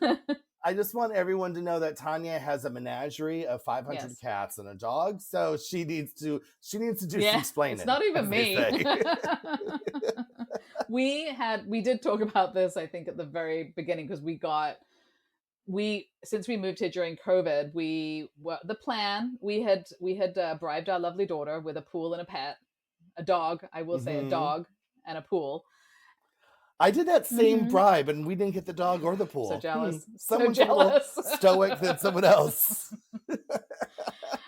Speaker 1: I just want everyone to know that Tania has a menagerie of 500
Speaker 2: Yes.
Speaker 1: cats and a dog, so she needs to do some
Speaker 2: Yeah,
Speaker 1: explaining.
Speaker 2: it's not even
Speaker 1: as they
Speaker 2: me.
Speaker 1: say.
Speaker 2: We did talk about this, I think, at the very beginning, because since we moved here during COVID, we had bribed our lovely daughter with a pool and a dog, I will say, a
Speaker 1: Mhm.
Speaker 2: dog and a pool.
Speaker 1: I did that same
Speaker 2: Mhm.
Speaker 1: bribe, and we didn't get the dog or the pool.
Speaker 2: So jealous.
Speaker 1: Someone's
Speaker 2: So
Speaker 1: a little
Speaker 2: jealous.
Speaker 1: stoic than someone else.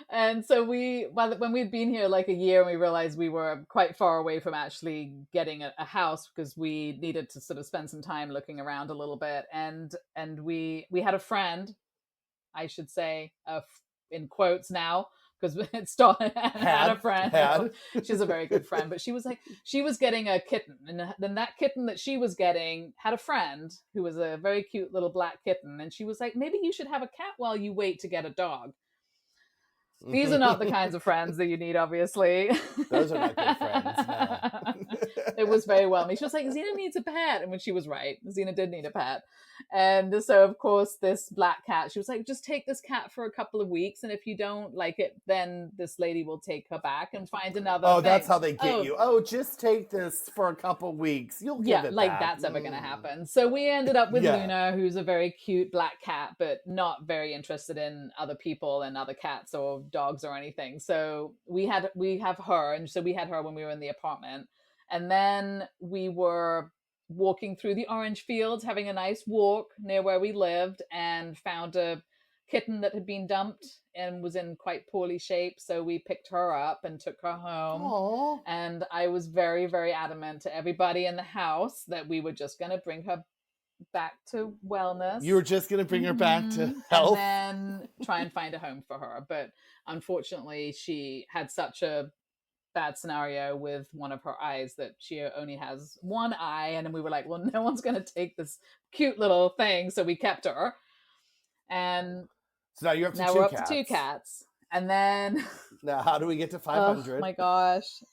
Speaker 2: And so when we'd been here like a year, we realized we were quite far away from actually getting a house, because we needed to sort of spend some time looking around a little bit. And we had a friend, I should say, in quotes now, because it started had a friend. No, she's a very good friend, but she was getting a kitten, and then that kitten that she was getting had a friend who was a very cute little black kitten, and she was like, maybe you should have a cat while you wait to get a dog. These are not the kinds of friends that you need, obviously.
Speaker 1: Those are not good friends, no.
Speaker 2: It was very well me. She was like, Xena needs a pet. And when she was right, Xena did need a pet. And so, of course, this black cat, she was like, just take this cat for a couple of weeks. And if you don't like it, then this lady will take her back and find another thing.
Speaker 1: That's how they get you. Oh, just take this for a couple weeks. You'll give it
Speaker 2: like
Speaker 1: back.
Speaker 2: That's ever going to happen. So we ended up with Luna, who's a very cute black cat, but not very interested in other people and other cats or dogs or anything. So we have her. And so we had her when we were in the apartment. And then we were walking through the orange fields, having a nice walk near where we lived, and found a kitten that had been dumped and was in quite poorly shape. So we picked her up and took her home.
Speaker 1: Aww.
Speaker 2: And I was very, very adamant to everybody in the house that we were just going to bring her back to wellness.
Speaker 1: You were just going to bring her back to health?
Speaker 2: And then try and find a home for her. But unfortunately, she had such a bad scenario with one of her eyes that she only has one eye. And then we were like, well, no one's going to take this cute little thing. So we kept her. And
Speaker 1: so now you're up to
Speaker 2: now we're up to 2 cats. And then
Speaker 1: now how do we get to 500?
Speaker 2: Oh my gosh.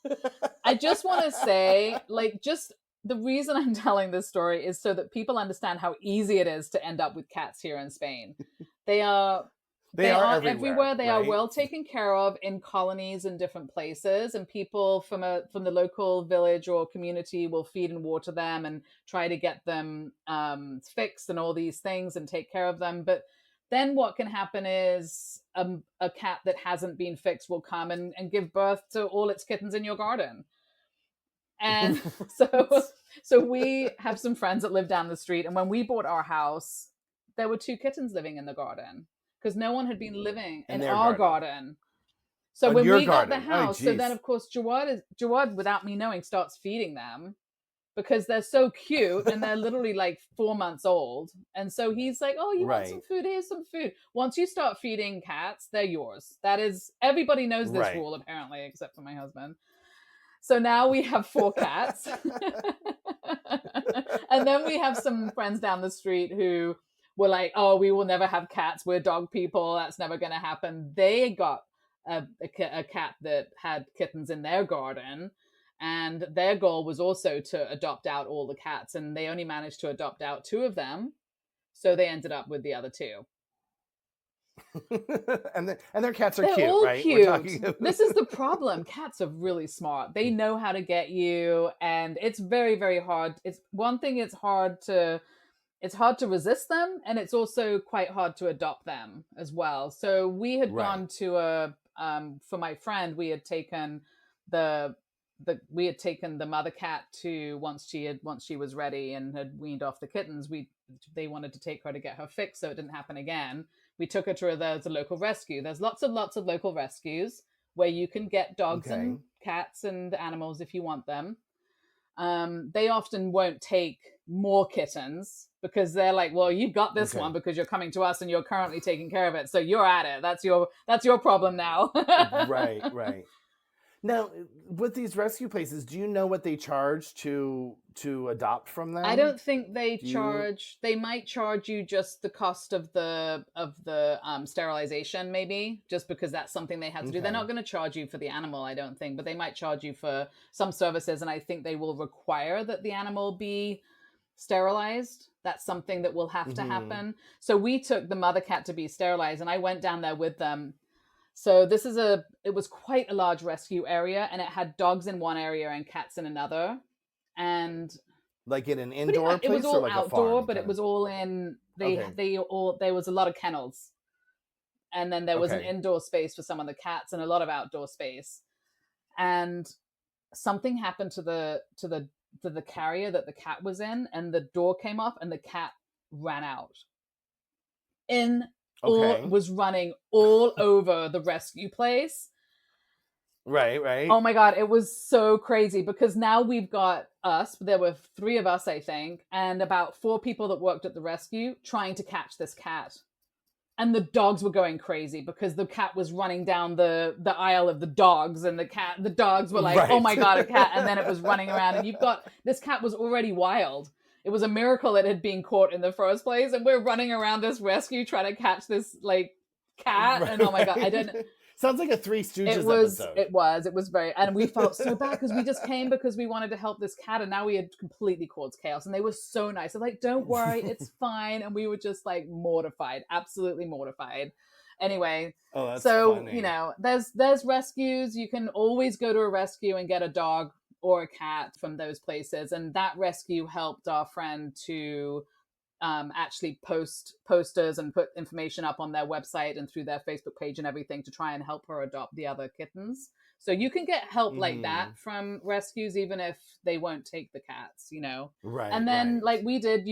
Speaker 2: I just want to say, the reason I'm telling this story is so that people understand how easy it is to end up with cats here in Spain. They are everywhere. They are well taken care of in colonies in different places, and people from the local village or community will feed and water them and try to get them fixed and all these things and take care of them. But then what can happen is a cat that hasn't been fixed will come and give birth to all its kittens in your garden. And so we have some friends that live down the street, and when we bought our house, there were 2 kittens living in the garden, because no one had been living in our garden. So when we got the house, so then of course Jawad, without me knowing, starts feeding them, because they're so cute and they're literally like 4 months old. And so he's like, oh, you want some food? Here's some food. Once you start feeding cats, they're yours. That is, everybody knows this rule, apparently, except for my husband. So now we have 4 cats. And then we have some friends down the street who were like, oh, we will never have cats. We're dog people. That's never going to happen. They got a cat that had kittens in their garden. And their goal was also to adopt out all the cats. And they only managed to adopt out 2 of them. So they ended up with the other 2.
Speaker 1: and their cats are
Speaker 2: They're
Speaker 1: cute,
Speaker 2: all
Speaker 1: right?
Speaker 2: Cute. This is the problem. Cats are really smart. They know how to get you, and it's very, very hard. It's one thing. It's hard to resist them, and it's also quite hard to adopt them as well. So we had gone to for my friend, we had taken the mother cat to once she was ready and had weaned off the kittens. They wanted to take her to get her fixed so it didn't happen again. We took her to the local rescue. There's lots of local rescues where you can get dogs and cats and animals if you want them. They often won't take more kittens because they're like, well, you've got this one because you're coming to us and you're currently taking care of it. So you're at it. That's your problem now.
Speaker 1: Right. Now, with these rescue places, do you know what they charge to adopt from
Speaker 2: I
Speaker 1: them?
Speaker 2: don't think they
Speaker 1: Do you?
Speaker 2: charge. They might charge you just the cost of the sterilization, maybe, just because that's something they had to do. They're
Speaker 1: Okay.
Speaker 2: not going to charge you for the animal, I don't think, but they might charge you for some services, and I think they will require that the animal be sterilized. That's something that will have to
Speaker 1: Mm-hmm.
Speaker 2: happen. So we took the mother cat to be sterilized, and I went down there with them. So it was quite a large rescue area, and it had dogs in one area and cats in another. And
Speaker 1: Like in an
Speaker 2: pretty
Speaker 1: indoor
Speaker 2: much it was
Speaker 1: place or
Speaker 2: all
Speaker 1: like a
Speaker 2: outdoor,
Speaker 1: farm
Speaker 2: but it
Speaker 1: kind of?
Speaker 2: was all in
Speaker 1: Okay.
Speaker 2: they all there was a lot of kennels, and then there was an
Speaker 1: Okay.
Speaker 2: indoor space for some of the cats and a lot of outdoor space. And something happened to the carrier that the cat was in, and the door came off and the cat ran out in all
Speaker 1: Okay.
Speaker 2: was running all over the rescue place.
Speaker 1: Right.
Speaker 2: Oh
Speaker 1: Right.
Speaker 2: my god, it was so crazy because now we've got us. There were three of us, I think, and about four people that worked at the rescue trying to catch this cat. And the dogs were going crazy because the cat was running down the aisle of the dogs, and the dogs were like, "Oh
Speaker 1: Right.
Speaker 2: my god, a cat!" And then it was running around, and you've got this cat was already wild. It was a miracle it had been caught in the first place, and we're running around this rescue trying to catch this like cat, and oh
Speaker 1: Right.
Speaker 2: my god, I
Speaker 1: Right.
Speaker 2: don't
Speaker 1: Sounds like a Three
Speaker 2: it
Speaker 1: Stooges
Speaker 2: was,
Speaker 1: episode.
Speaker 2: it was, it was very, and we felt so bad because we just came because we wanted to help this cat, and now we had completely caused chaos. And they were so nice. They're like, "Don't worry, it's fine." And we were just like mortified, absolutely mortified. Anyway,
Speaker 1: Oh, that's
Speaker 2: so
Speaker 1: funny.
Speaker 2: there's rescues. You can always go to a rescue and get a dog or a cat from those places, and that rescue helped our friend to actually post posters and put information up on their website and through their Facebook page and everything to try and help her adopt the other kittens. So you can get help like that
Speaker 1: Mm-hmm.
Speaker 2: from rescues, even if they won't take the cats.
Speaker 1: Right.
Speaker 2: And then,
Speaker 1: Right.
Speaker 2: like we did,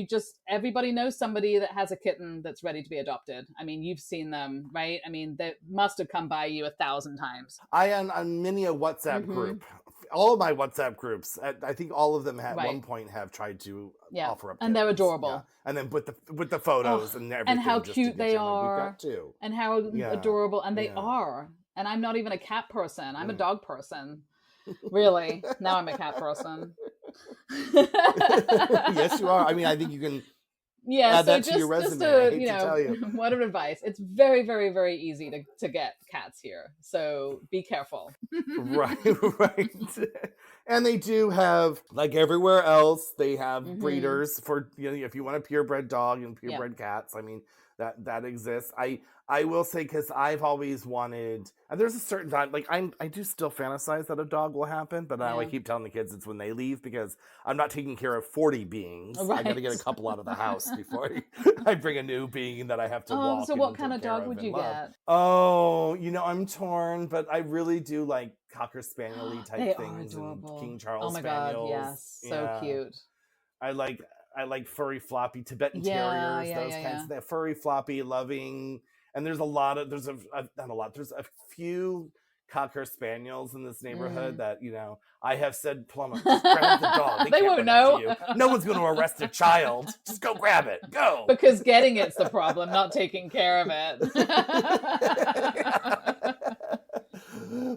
Speaker 2: everybody knows somebody that has a kitten that's ready to be adopted. I mean, you've seen them, right? I mean, they must have come by you 1,000 times.
Speaker 1: I am on many a WhatsApp
Speaker 2: Mm-hmm.
Speaker 1: group. All of my WhatsApp groups, I think all of them at
Speaker 2: Right.
Speaker 1: one point have tried to
Speaker 2: Yeah.
Speaker 1: offer up
Speaker 2: And they're
Speaker 1: kittens. Yeah,
Speaker 2: adorable.
Speaker 1: and then with the
Speaker 2: Oh,
Speaker 1: photos and
Speaker 2: and how
Speaker 1: everything just to
Speaker 2: cute
Speaker 1: get
Speaker 2: they
Speaker 1: you. I'm like, we've
Speaker 2: are,
Speaker 1: got two.
Speaker 2: and how
Speaker 1: Yeah,
Speaker 2: adorable, and they
Speaker 1: yeah.
Speaker 2: are. And I'm not even a cat person. I'm a
Speaker 1: Mm.
Speaker 2: dog person. Really. Now I'm a cat person.
Speaker 1: Yes, you are. I mean, I think you can
Speaker 2: Yeah,
Speaker 1: add
Speaker 2: so
Speaker 1: that to your
Speaker 2: just
Speaker 1: resume. I
Speaker 2: a,
Speaker 1: hate to tell you.
Speaker 2: word of advice. It's very, very, very easy to get cats here. So be careful.
Speaker 1: Right, right. And they do have, like everywhere else, they have
Speaker 2: Hmm.
Speaker 1: breeders for, if you want a purebred dog and
Speaker 2: Yeah.
Speaker 1: purebred cats. I mean, that exists. I will say, because I've always wanted, and there's a certain time, like I do still fantasize that a dog will happen, but now I
Speaker 2: Yeah.
Speaker 1: keep telling the kids it's when they leave, because I'm not taking care of 40 beings. I got to get a
Speaker 2: Right.
Speaker 1: couple out of the house before I bring a new being that I have to
Speaker 2: So
Speaker 1: walk
Speaker 2: what
Speaker 1: and
Speaker 2: kind
Speaker 1: take
Speaker 2: of
Speaker 1: care
Speaker 2: dog
Speaker 1: of
Speaker 2: would
Speaker 1: and
Speaker 2: you
Speaker 1: love.
Speaker 2: get?
Speaker 1: Oh, I'm torn, but I really do like Cocker Spaniel-y
Speaker 2: They
Speaker 1: type
Speaker 2: are
Speaker 1: things and
Speaker 2: adorable.
Speaker 1: King
Speaker 2: Oh
Speaker 1: Charles
Speaker 2: my god,
Speaker 1: Spaniels.
Speaker 2: yes. So
Speaker 1: Yeah.
Speaker 2: cute.
Speaker 1: I like I like furry floppy Tibetan
Speaker 2: Yeah,
Speaker 1: terriers,
Speaker 2: yeah,
Speaker 1: those
Speaker 2: yeah,
Speaker 1: kinds
Speaker 2: yeah.
Speaker 1: of that furry floppy loving. And there's not a lot. There's a few Cocker Spaniels in this neighborhood
Speaker 2: Mm.
Speaker 1: that, I have said, Plumber, just grab the dog. They
Speaker 2: They
Speaker 1: can't
Speaker 2: won't
Speaker 1: run after
Speaker 2: know.
Speaker 1: you. No one's going to arrest a child. Just go grab it. Go.
Speaker 2: Because getting it's the problem, not taking care of it.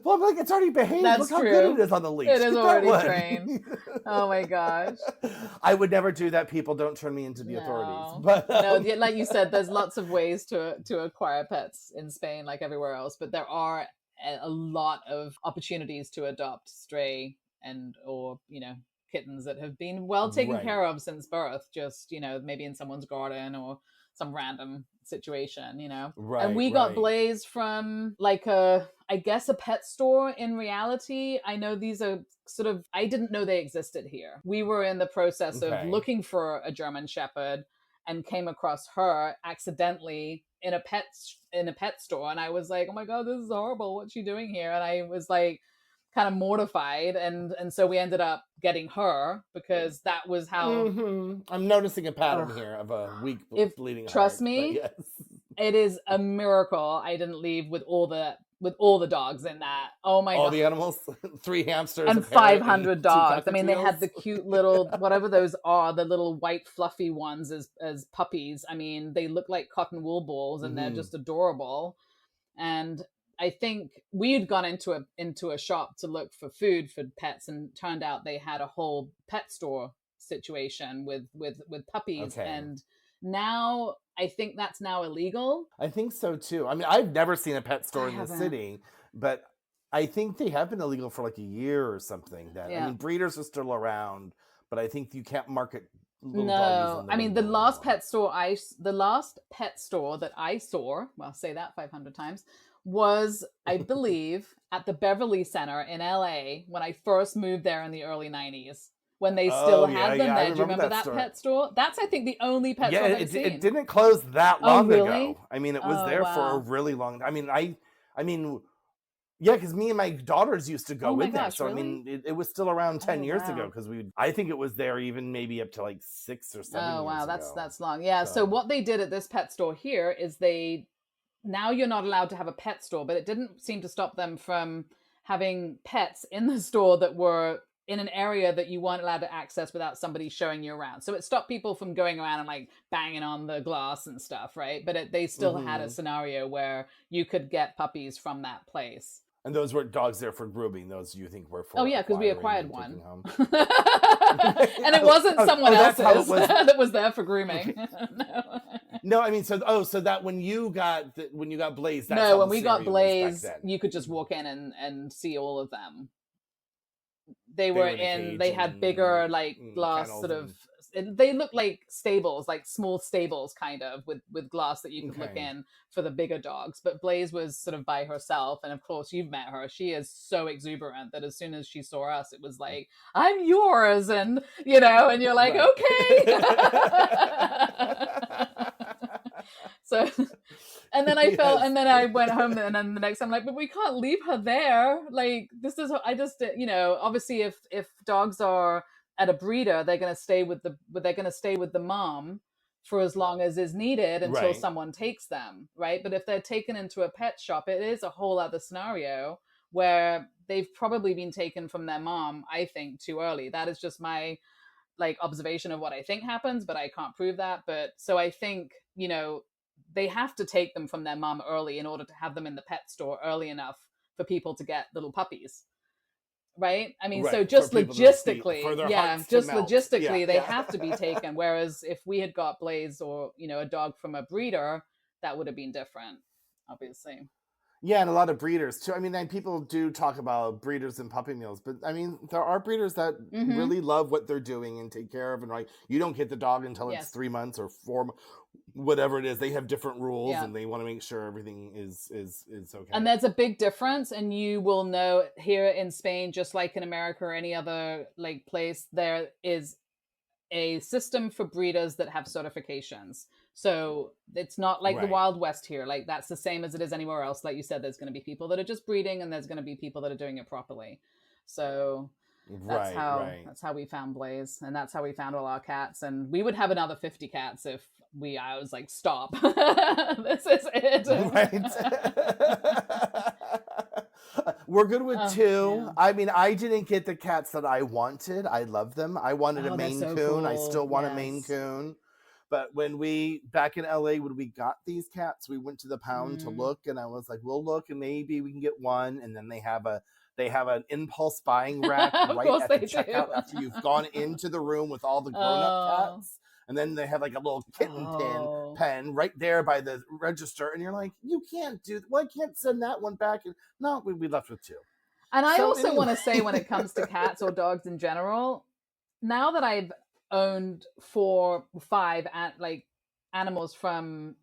Speaker 1: Well, I'm like, it's already behaved. Look
Speaker 2: That's
Speaker 1: how good it
Speaker 2: true.
Speaker 1: is on the leash.
Speaker 2: It is
Speaker 1: Get that
Speaker 2: already trained.
Speaker 1: one.
Speaker 2: Oh my gosh.
Speaker 1: I would never do that. People, don't turn me into the authorities.
Speaker 2: No.
Speaker 1: But
Speaker 2: No, like you said, there's lots of ways to acquire pets in Spain, like everywhere else, but there are a lot of opportunities to adopt stray or kittens that have been well taken
Speaker 1: right,
Speaker 2: care of since birth, just maybe in someone's garden or some random situation. And
Speaker 1: right,
Speaker 2: we got
Speaker 1: right.
Speaker 2: Blaze from like I guess a pet store. In reality, I know these are sort of, I didn't know they existed here. We were in the process of
Speaker 1: Okay.
Speaker 2: looking for a German Shepherd and came across her accidentally in a pet store, and I was like, "Oh my god, this is horrible. What's she doing here?" And I was like kind of mortified, and so we ended up getting her because that was how.
Speaker 1: I'm noticing a pattern
Speaker 2: Ugh.
Speaker 1: here of a weak
Speaker 2: If
Speaker 1: bleeding
Speaker 2: trust
Speaker 1: heart. But
Speaker 2: me,
Speaker 1: yes.
Speaker 2: it is a miracle I didn't leave with all the dogs in that. Oh my
Speaker 1: All
Speaker 2: god.
Speaker 1: the animals, 3 hamsters, a
Speaker 2: And
Speaker 1: parrot, and
Speaker 2: 500
Speaker 1: 2
Speaker 2: dogs. I mean, they
Speaker 1: cockatiels.
Speaker 2: had the cute little, whatever those are, the little white fluffy ones as puppies. I mean, they look like cotton wool balls, and they're
Speaker 1: Mhm.
Speaker 2: just adorable. And I think we had gone into a shop to look for food for pets, and turned out they had a whole pet store situation with puppies.
Speaker 1: Okay.
Speaker 2: And now I think that's now illegal.
Speaker 1: I think so too. I mean, I've never seen a pet store
Speaker 2: I
Speaker 1: in the
Speaker 2: haven't.
Speaker 1: city, but I think they have been illegal for like a year or something. That I
Speaker 2: Yeah.
Speaker 1: mean, breeders are still around, but I think you can't market little doggies
Speaker 2: No,
Speaker 1: in the
Speaker 2: I mean the
Speaker 1: window
Speaker 2: last
Speaker 1: anymore.
Speaker 2: the last pet store that I saw, well, say that 500 times, was, I believe, at the Beverly Center in LA when I first moved there in the early 90s, when they still
Speaker 1: Oh yeah,
Speaker 2: had them
Speaker 1: yeah, I
Speaker 2: there. Do you
Speaker 1: remember
Speaker 2: remember
Speaker 1: that
Speaker 2: that
Speaker 1: store.
Speaker 2: pet store? That's, I think, the only pet
Speaker 1: Yeah,
Speaker 2: store I've ever
Speaker 1: it
Speaker 2: seen.
Speaker 1: didn't close that
Speaker 2: Oh,
Speaker 1: long
Speaker 2: really?
Speaker 1: ago. I mean, it was
Speaker 2: Oh,
Speaker 1: there for a
Speaker 2: wow.
Speaker 1: really long. I mean, yeah, because me and my daughters used to
Speaker 2: Oh
Speaker 1: go
Speaker 2: my
Speaker 1: in there.
Speaker 2: gosh,
Speaker 1: So I
Speaker 2: really?
Speaker 1: mean, it was still around 10
Speaker 2: Oh,
Speaker 1: years ago
Speaker 2: wow.
Speaker 1: because I think it was there even maybe up to like 6 or 7
Speaker 2: Oh,
Speaker 1: years
Speaker 2: wow.
Speaker 1: ago.
Speaker 2: That's long. Yeah. So
Speaker 1: So
Speaker 2: what they did at this pet store here is now you're not allowed to have a pet store, but it didn't seem to stop them from having pets in the store that were in an area that you weren't allowed to access without somebody showing you around. So it stopped people from going around and like banging on the glass and stuff, right? But they still had a
Speaker 1: mhm.
Speaker 2: scenario where you could get puppies from that place.
Speaker 1: And those were dogs there for grooming. Those you think were
Speaker 2: Oh
Speaker 1: for
Speaker 2: yeah, because we
Speaker 1: acquiring
Speaker 2: acquired
Speaker 1: and taking
Speaker 2: one.
Speaker 1: home.
Speaker 2: And it
Speaker 1: oh,
Speaker 2: wasn't someone
Speaker 1: that's how it
Speaker 2: else's
Speaker 1: was.
Speaker 2: that was there for grooming.
Speaker 1: Okay.
Speaker 2: No.
Speaker 1: No, I mean, so that when you got Blaze, that's
Speaker 2: No,
Speaker 1: how
Speaker 2: when
Speaker 1: the
Speaker 2: we got
Speaker 1: scenario was back
Speaker 2: Blaze,
Speaker 1: then.
Speaker 2: you could just walk in and see all of them. They
Speaker 1: They
Speaker 2: were
Speaker 1: were in a
Speaker 2: in,
Speaker 1: cage
Speaker 2: they had bigger, like,
Speaker 1: and
Speaker 2: glass
Speaker 1: kennels
Speaker 2: sort of,
Speaker 1: and
Speaker 2: they looked like stables, like small stables kind of, with glass that you could look
Speaker 1: okay.
Speaker 2: in for the bigger dogs. But Blaze was sort of by herself, and of course you've met her. She is so exuberant that as soon as she saw us, it was like, I'm yours, and and you're like,
Speaker 1: Right.
Speaker 2: okay. So, and then
Speaker 1: Yes.
Speaker 2: and then I went home, and then the next time, like, but we can't leave her there. Like, this is, I just, obviously, if dogs are at a breeder, they're gonna stay with the mom for as long as is needed until
Speaker 1: Right.
Speaker 2: someone takes them, right? But if they're taken into a pet shop, it is a whole other scenario where they've probably been taken from their mom, I think, too early. That is just my, like, observation of what I think happens, but I can't prove that. But so I think, they have to take them from their mom early in order to have them in the pet store early enough for people to get little puppies. Right? I mean, so
Speaker 1: Right. For
Speaker 2: just
Speaker 1: people to be for
Speaker 2: logistically,
Speaker 1: their
Speaker 2: yeah,
Speaker 1: hearts to
Speaker 2: just
Speaker 1: melt. Yeah.
Speaker 2: logistically, they
Speaker 1: Yeah.
Speaker 2: have to be taken. Whereas if we had got Blaze, or, a dog from a breeder, that would have been different, obviously.
Speaker 1: Yeah, and a lot of breeders too. I mean, and people do talk about breeders and puppy mills, but I mean, there are breeders that
Speaker 2: Mm-hmm.
Speaker 1: really love what they're doing and take care of. And like, you don't get the dog until it's
Speaker 2: Yes.
Speaker 1: 3 months or whatever it is. They have different rules,
Speaker 2: Yeah.
Speaker 1: and they want to make sure everything is okay.
Speaker 2: And there's a big difference, and you will know here in Spain, just like in America or any other, like, place, there is a system for breeders that have certifications. So it's not like the
Speaker 1: Right,
Speaker 2: Wild West here. Like, that's the same as it is anywhere else. Like you said, there's going to be people that are just breeding, and there's going to be people that are doing it properly. So
Speaker 1: right, right.
Speaker 2: that's how we found Blaze, and that's how we found all our cats. And we would have another 50 cats if I was like, stop. This is it.
Speaker 1: Right. We're good with
Speaker 2: Oh,
Speaker 1: two.
Speaker 2: yeah.
Speaker 1: I mean, I didn't get the cats that I wanted. I love them. I wanted a
Speaker 2: Oh, they're
Speaker 1: Maine
Speaker 2: so
Speaker 1: Coon. I
Speaker 2: cool.
Speaker 1: still want a Maine
Speaker 2: Yes.
Speaker 1: Coon. But back in LA, when we got these cats, we went to the pound to
Speaker 2: Mm.
Speaker 1: look, and I was like, we'll look and maybe we can get one. And then they have an impulse buying rack
Speaker 2: Of
Speaker 1: right
Speaker 2: course
Speaker 1: at
Speaker 2: they
Speaker 1: the
Speaker 2: do.
Speaker 1: checkout after you've gone into the room with all the grown-up
Speaker 2: Oh.
Speaker 1: cats. And then they have like a little kitten
Speaker 2: Oh.
Speaker 1: pen right there by the register. And you're like, you can't do that. Well, I can't send that one back. And no, we left with two.
Speaker 2: And I
Speaker 1: So
Speaker 2: also want to
Speaker 1: anyway.
Speaker 2: say, when it comes to cats or dogs in general, now that I've owned 4, 5 animals from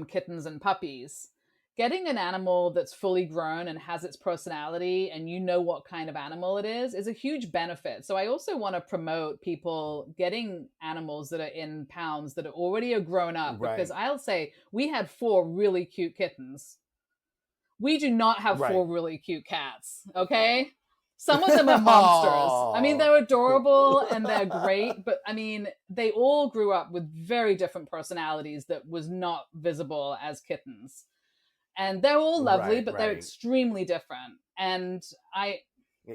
Speaker 2: kittens and puppies, getting an animal that's fully grown and has its personality, and what kind of animal it is a huge benefit. So I also want to promote people getting animals that are in pounds that already are grown up, because
Speaker 1: Right.
Speaker 2: I'll say we had 4 really cute kittens. We do not have 4
Speaker 1: Right.
Speaker 2: really cute cats, okay? Some of them are monsters. I mean, they're adorable and they're great, but I mean, they all grew up with very different personalities that was not visible as kittens. And they're all lovely,
Speaker 1: Right,
Speaker 2: but they're
Speaker 1: right.
Speaker 2: extremely different. And I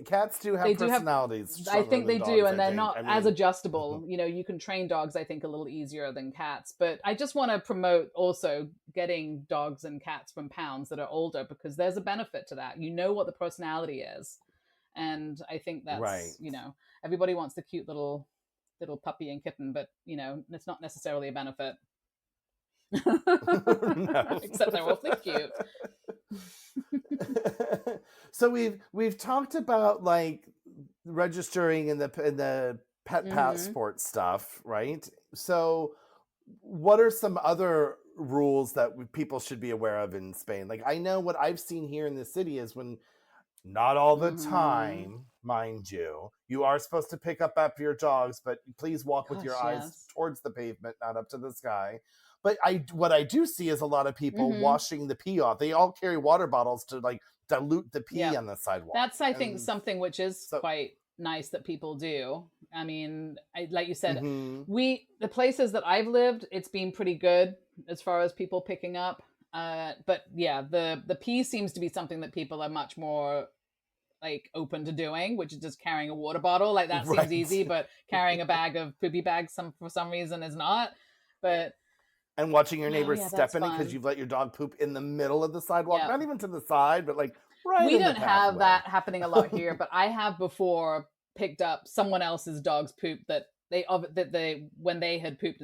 Speaker 1: Cats do
Speaker 2: They
Speaker 1: have
Speaker 2: do have,
Speaker 1: personalities
Speaker 2: I
Speaker 1: stronger
Speaker 2: think they
Speaker 1: than
Speaker 2: do,
Speaker 1: dogs,
Speaker 2: and
Speaker 1: I
Speaker 2: they're
Speaker 1: think.
Speaker 2: not
Speaker 1: I
Speaker 2: as
Speaker 1: mean,
Speaker 2: adjustable. You know, you can train dogs, I think, a little easier than cats. But I just want to promote also getting dogs and cats from pounds that are older, because there's a benefit to that. You know what the personality is. And I think
Speaker 1: right.
Speaker 2: that's, everybody wants the cute little puppy and kitten, but it's not necessarily a benefit.
Speaker 1: No.
Speaker 2: Except they're awfully cute.
Speaker 1: So we've talked about like registering in the pet passport stuff, right? So what are some other rules that people should be aware of in Spain? Like, I know what I've seen here in the city is when, not all the time, mind you, you are supposed to pick up after your dogs, but please walk with your eyes towards the pavement, not up to the sky. But what I do see is a lot of people washing the pee off. They all carry water bottles to like dilute the pee on the sidewalk.
Speaker 2: That's, I think, something which is quite nice that people do. I mean, like you said, the places that I've lived, it's been pretty good as far as people picking up. But yeah, the pee seems to be something that people are much more like open to doing, which is just carrying a water bottle. Like that seems easy, but carrying a bag of poopy bags for some reason is not. But
Speaker 1: and watching your neighbors step in it because you've let your dog poop in the middle of the sidewalk, not even to the side, but like right.
Speaker 2: We don't have that happening a lot here, but I have before picked up someone else's dog's poop that they when they had pooped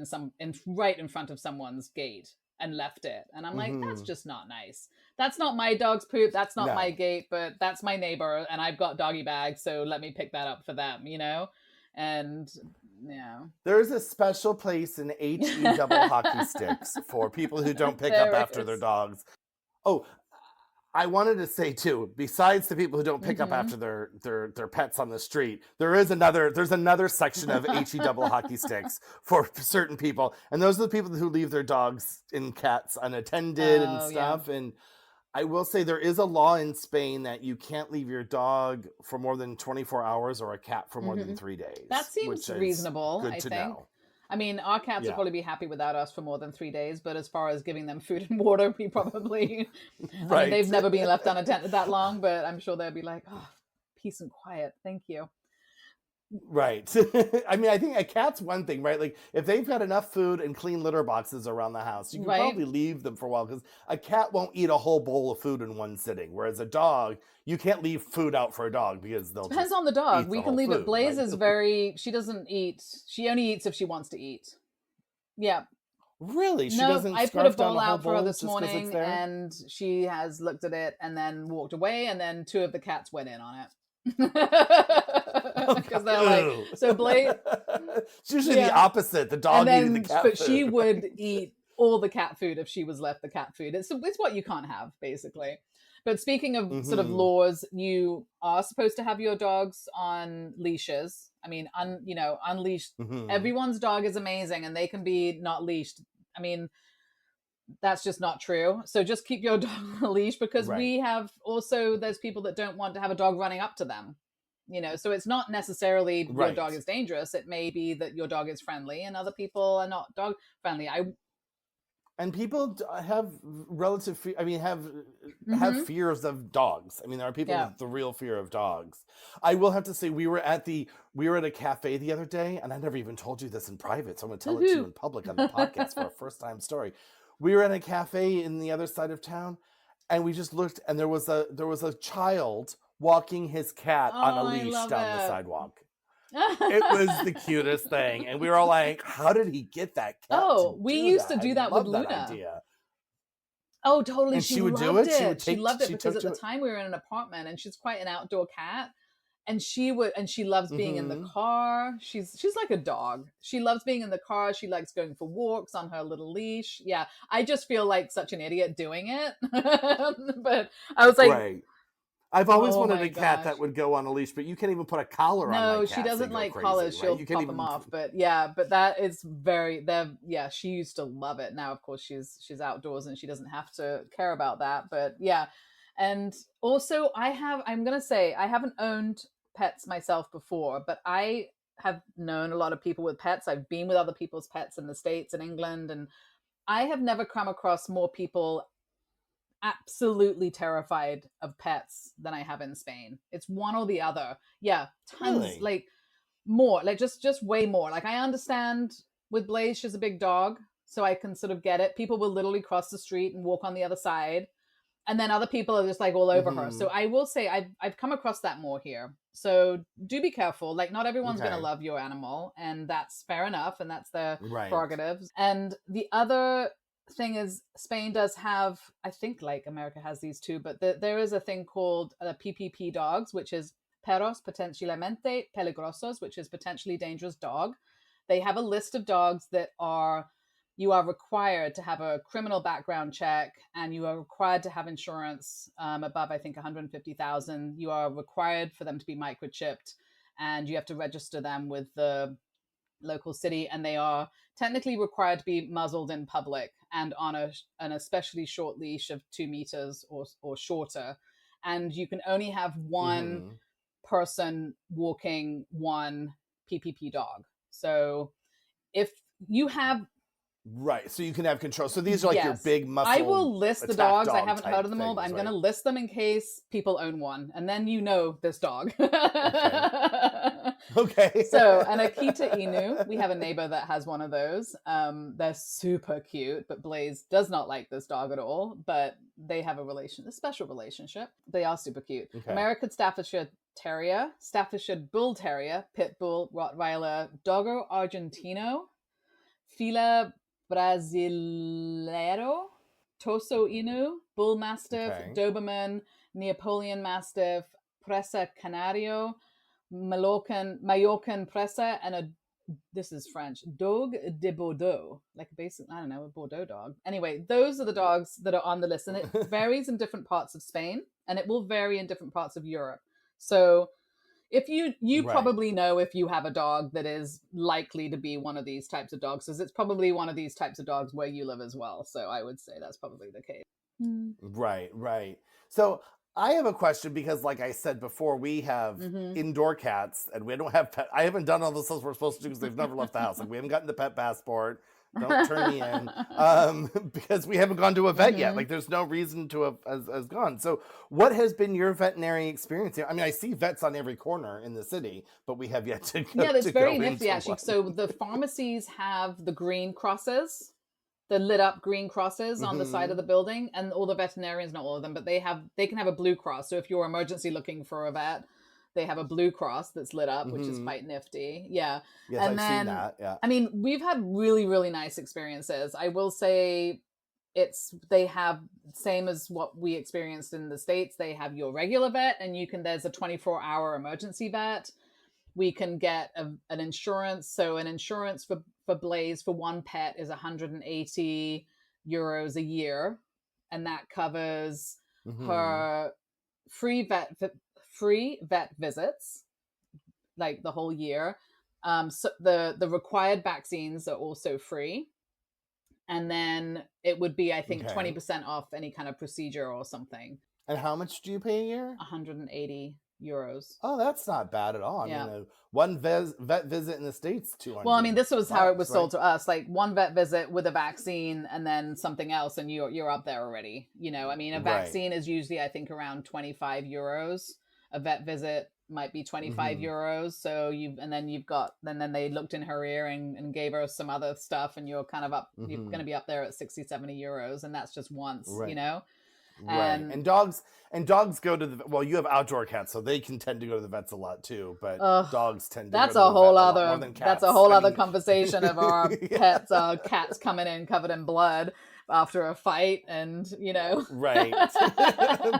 Speaker 2: right in front of someone's gate and left it, and I'm like, that's just not nice. That's not my dog's poop. That's not my gate, but that's my neighbor, and I've got doggy bags, so let me pick that up for them, And yeah,
Speaker 1: there's a special place in HE double hockey sticks for people who don't pick up after their dogs. Oh, I wanted to say too, besides the people who don't pick up after their pets on the street, there's another section of HE double hockey sticks for certain people, and those are the people who leave their dogs and cats unattended and stuff. Yeah. And I will say there is a law in Spain that you can't leave your dog for more than 24 hours or a cat for more than 3 days.
Speaker 2: That seems reasonable,
Speaker 1: good to know.
Speaker 2: I mean, our cats would probably be happy without us for more than 3 days, but as far as giving them food and water, we probably, I mean, they've never been left unattended that long, but I'm sure they'll be like, oh, peace and quiet. Thank you.
Speaker 1: Right. I mean, I think a cat's one thing, right? Like if they've got enough food and clean litter boxes around the house, you can probably leave them for a while, because a cat won't eat a whole bowl of food in one sitting. Whereas a dog, you can't leave food out for a dog because they'll
Speaker 2: depends on the dog. We can leave it. Blaze is she doesn't eat. She only eats if she wants to eat. Yeah.
Speaker 1: Really? She doesn't
Speaker 2: I put a bowl
Speaker 1: down
Speaker 2: out for her this morning, and she has looked at it and then walked away, and then 2 of the cats went in on it. Because they're like, so Blaze.
Speaker 1: It's usually the opposite. The dog eating the cat food.
Speaker 2: But she would eat all the cat food if she was left the cat food. It's what you can't have, basically. But speaking of sort of laws, you are supposed to have your dogs on leashes. I mean, unleashed. Everyone's dog is amazing, and they can be not leashed. I mean, that's just not true. So just keep your dog on a leash, because we have also, there's people that don't want to have a dog running up to them. So it's not necessarily your dog is dangerous. It may be that your dog is friendly, and other people are not dog friendly.
Speaker 1: And people have relative fear. I mean, have fears of dogs. I mean, there are people with the real fear of dogs. I will have to say, we were at a cafe the other day, and I never even told you this in private, so I'm going to tell it to you in public on the podcast for a first time story. We were at a cafe in the other side of town, and we just looked, and there was a child walking his cat on a leash down the sidewalk. It was the cutest thing, and we were all like, how did he get that cat?
Speaker 2: We used to do that with Luna. Oh, totally.
Speaker 1: And she would
Speaker 2: do it. She loved it because at the time we were in an apartment, and she's quite an outdoor cat. And she loves being in the car. She's like a dog. She loves being in the car. She likes going for walks on her little leash. Yeah. I just feel like such an idiot doing it. But I was like,
Speaker 1: I've always wanted a cat that would go on a leash, but you can't even put a collar on my cat.
Speaker 2: No, she doesn't like collars. She'll pop them off. But that is she used to love it. Now, of course, she's outdoors and she doesn't have to care about that. But yeah. And also I'm going to say, I haven't owned pets myself before, but I have known a lot of people with pets. I've been with other people's pets in the States and England, and I have never come across more people absolutely terrified of pets than I have in Spain. It's one or the other. Yeah, tons,
Speaker 1: Really?
Speaker 2: like more, like just way more. Like I understand with Blaze, she's a big dog, so I can sort of get it. People will literally cross the street and walk on the other side, and then other people are just like all over her. So I will say I've come across that more here. So do be careful. Like not everyone's going to
Speaker 1: Okay.
Speaker 2: love your animal, and that's fair enough, and that's their
Speaker 1: Right.
Speaker 2: prerogatives. And the other thing is Spain does have, I think like America has these too, but there is a thing called PPP dogs, which is perros potencialmente peligrosos, which is potentially dangerous dog. They have a list of dogs that are, you are required to have a criminal background check, and you are required to have insurance above, I think, 150,000. You are required for them to be microchipped, and you have to register them with the local city, and they are technically required to be muzzled in public and on an especially short leash of 2 meters or shorter. And you can only have one person walking one PPP dog. So if you have
Speaker 1: Right, so you can have control. So these are like your big muscle.
Speaker 2: I will list the dogs. I haven't heard of them all, but I'm going to list them in case people own one, and then you know this dog.
Speaker 1: Okay.
Speaker 2: So an Akita Inu, we have a neighbor that has one of those. They're super cute, but Blaze does not like this dog at all. But they have a special relationship. They are super cute.
Speaker 1: Okay.
Speaker 2: American Staffordshire Terrier, Staffordshire Bull Terrier, Pit Bull, Rottweiler, Doggo Argentino, Fila Brasileiro, Toso Inu, Bull Mastiff, Doberman, Neapolitan Mastiff, Presa Canario, Mallorcan Presa, and this is French, Dogue de Bordeaux, like a basic, I don't know, a Bordeaux dog. Anyway, those are the dogs that are on the list, and it varies in different parts of Spain, and it will vary in different parts of Europe. So if you probably know if you have a dog that is likely to be one of these types of dogs, because it's probably one of these types of dogs where you live as well. So I would say that's probably the case.
Speaker 1: Right. So I have a question because, like I said before, we have indoor cats and we don't have pet. I haven't done all the stuff we're supposed to do because they've never left the house. Like we haven't gotten the pet passport. Don't turn me in because we haven't gone to a vet yet. Like there's no reason to have gone. So what has been your veterinary experience? I mean, I see vets on every corner in the city, but we have yet to go.
Speaker 2: Yeah, that's very nifty actually. So the pharmacies have the green crosses, the lit up green crosses on the side of the building, and all the veterinarians, not all of them, but they can have a blue cross. So if you're emergency looking for a vet, they have a blue cross that's lit up, which is quite nifty. Yeah.
Speaker 1: Yes,
Speaker 2: and
Speaker 1: I've seen that. Yeah.
Speaker 2: I mean, we've had really, really nice experiences. I will say they have, same as what we experienced in the States, they have your regular vet, and there's a 24-hour emergency vet. We can get an insurance. So an insurance for Blaze for one pet is 180 euros a year. And that covers her free vet visits, like the whole year. So the required vaccines are also free. And then it would be, I think, 20% off any kind of procedure or something.
Speaker 1: And how much do you pay a year?
Speaker 2: 180 euros.
Speaker 1: Oh, that's not bad at all.
Speaker 2: Yeah.
Speaker 1: I mean, one vet visit in the States, 200.
Speaker 2: Well, I mean, this was how it was sold to us, like one vet visit with a vaccine and then something else, and you're up there already. I mean, a vaccine is usually, I think, around 25 euros. A vet visit might be 25 euros. So then they looked in her ear and gave her some other stuff, and you're kind of up, you're going to be up there at 60, 70 euros. And that's just once,
Speaker 1: Right. And dogs go to you have outdoor cats, so they can tend to go to the vets a lot too, but dogs tend to go to the vet a lot more than cats.
Speaker 2: That's a whole other conversation of our pets, cats coming in covered in blood after a fight, and
Speaker 1: right.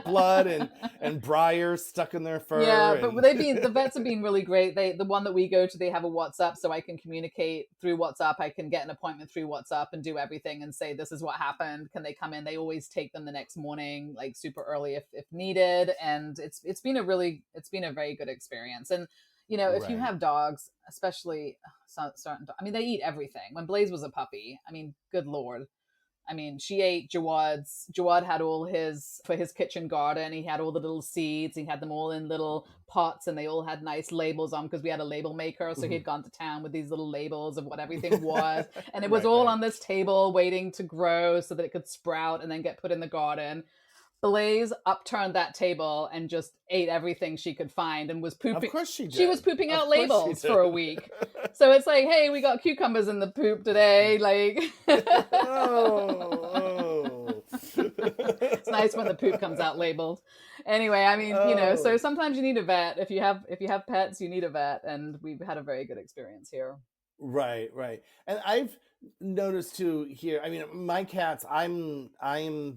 Speaker 1: Blood and briars stuck in their fur.
Speaker 2: Yeah, but the vets have been really great. The one that we go to, they have a WhatsApp, so I can communicate through WhatsApp. I can get an appointment through WhatsApp and do everything and say, this is what happened. Can they come in? They always take them the next morning, like super early if needed. And it's been a very good experience. And if you have dogs, especially certain dogs, I mean, they eat everything. When Blaze was a puppy, I mean, good Lord. I mean, she ate Jawad's. Jawad had for his kitchen garden, he had all the little seeds. He had them all in little pots, and they all had nice labels on because we had a label maker. So he'd gone to town with these little labels of what everything was. And it was all on this table waiting to grow so that it could sprout and then get put in the garden. Blaze upturned that table and just ate everything she could find and was pooping.
Speaker 1: Of course she did.
Speaker 2: She was pooping
Speaker 1: Of
Speaker 2: out
Speaker 1: course she
Speaker 2: labels
Speaker 1: did.
Speaker 2: for a week. So it's like, hey, we got cucumbers in the poop today. Like, it's nice when the poop comes out labeled. Anyway, I mean, so sometimes you need a vet. If you have pets, you need a vet, and we've had a very good experience here.
Speaker 1: Right. And I've noticed too here. I mean, my cats. I'm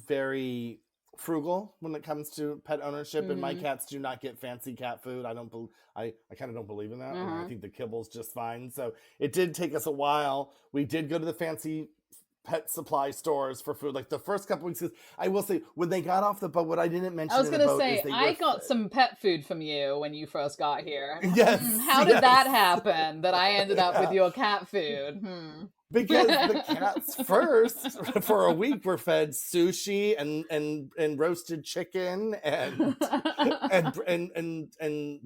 Speaker 1: very frugal when it comes to pet ownership, and my cats do not get fancy cat food. I kind of don't believe in that. I think the kibble's just fine. So it did take us a while. We did go to the fancy pet supply stores for food. Like the first couple weeks, I will say, when they got off the boat, what I didn't mention,
Speaker 2: I was going to say, I got some pet food from you when you first got here.
Speaker 1: Yes.
Speaker 2: How did that happen that I ended up with your cat food?
Speaker 1: Because the cats first for a week were fed sushi and roasted chicken and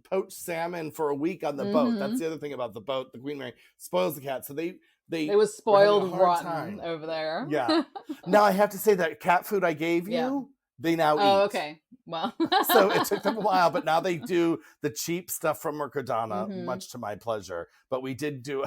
Speaker 1: poached salmon for a week on the boat. That's the other thing about the boat. The Queen Mary spoils the cat, so they
Speaker 2: was spoiled rotten over there.
Speaker 1: Yeah. Now I have to say that cat food I gave you, they now eat.
Speaker 2: Oh, okay. Well,
Speaker 1: so it took them a while, but now they do the cheap stuff from Mercadona, much to my pleasure. But we did do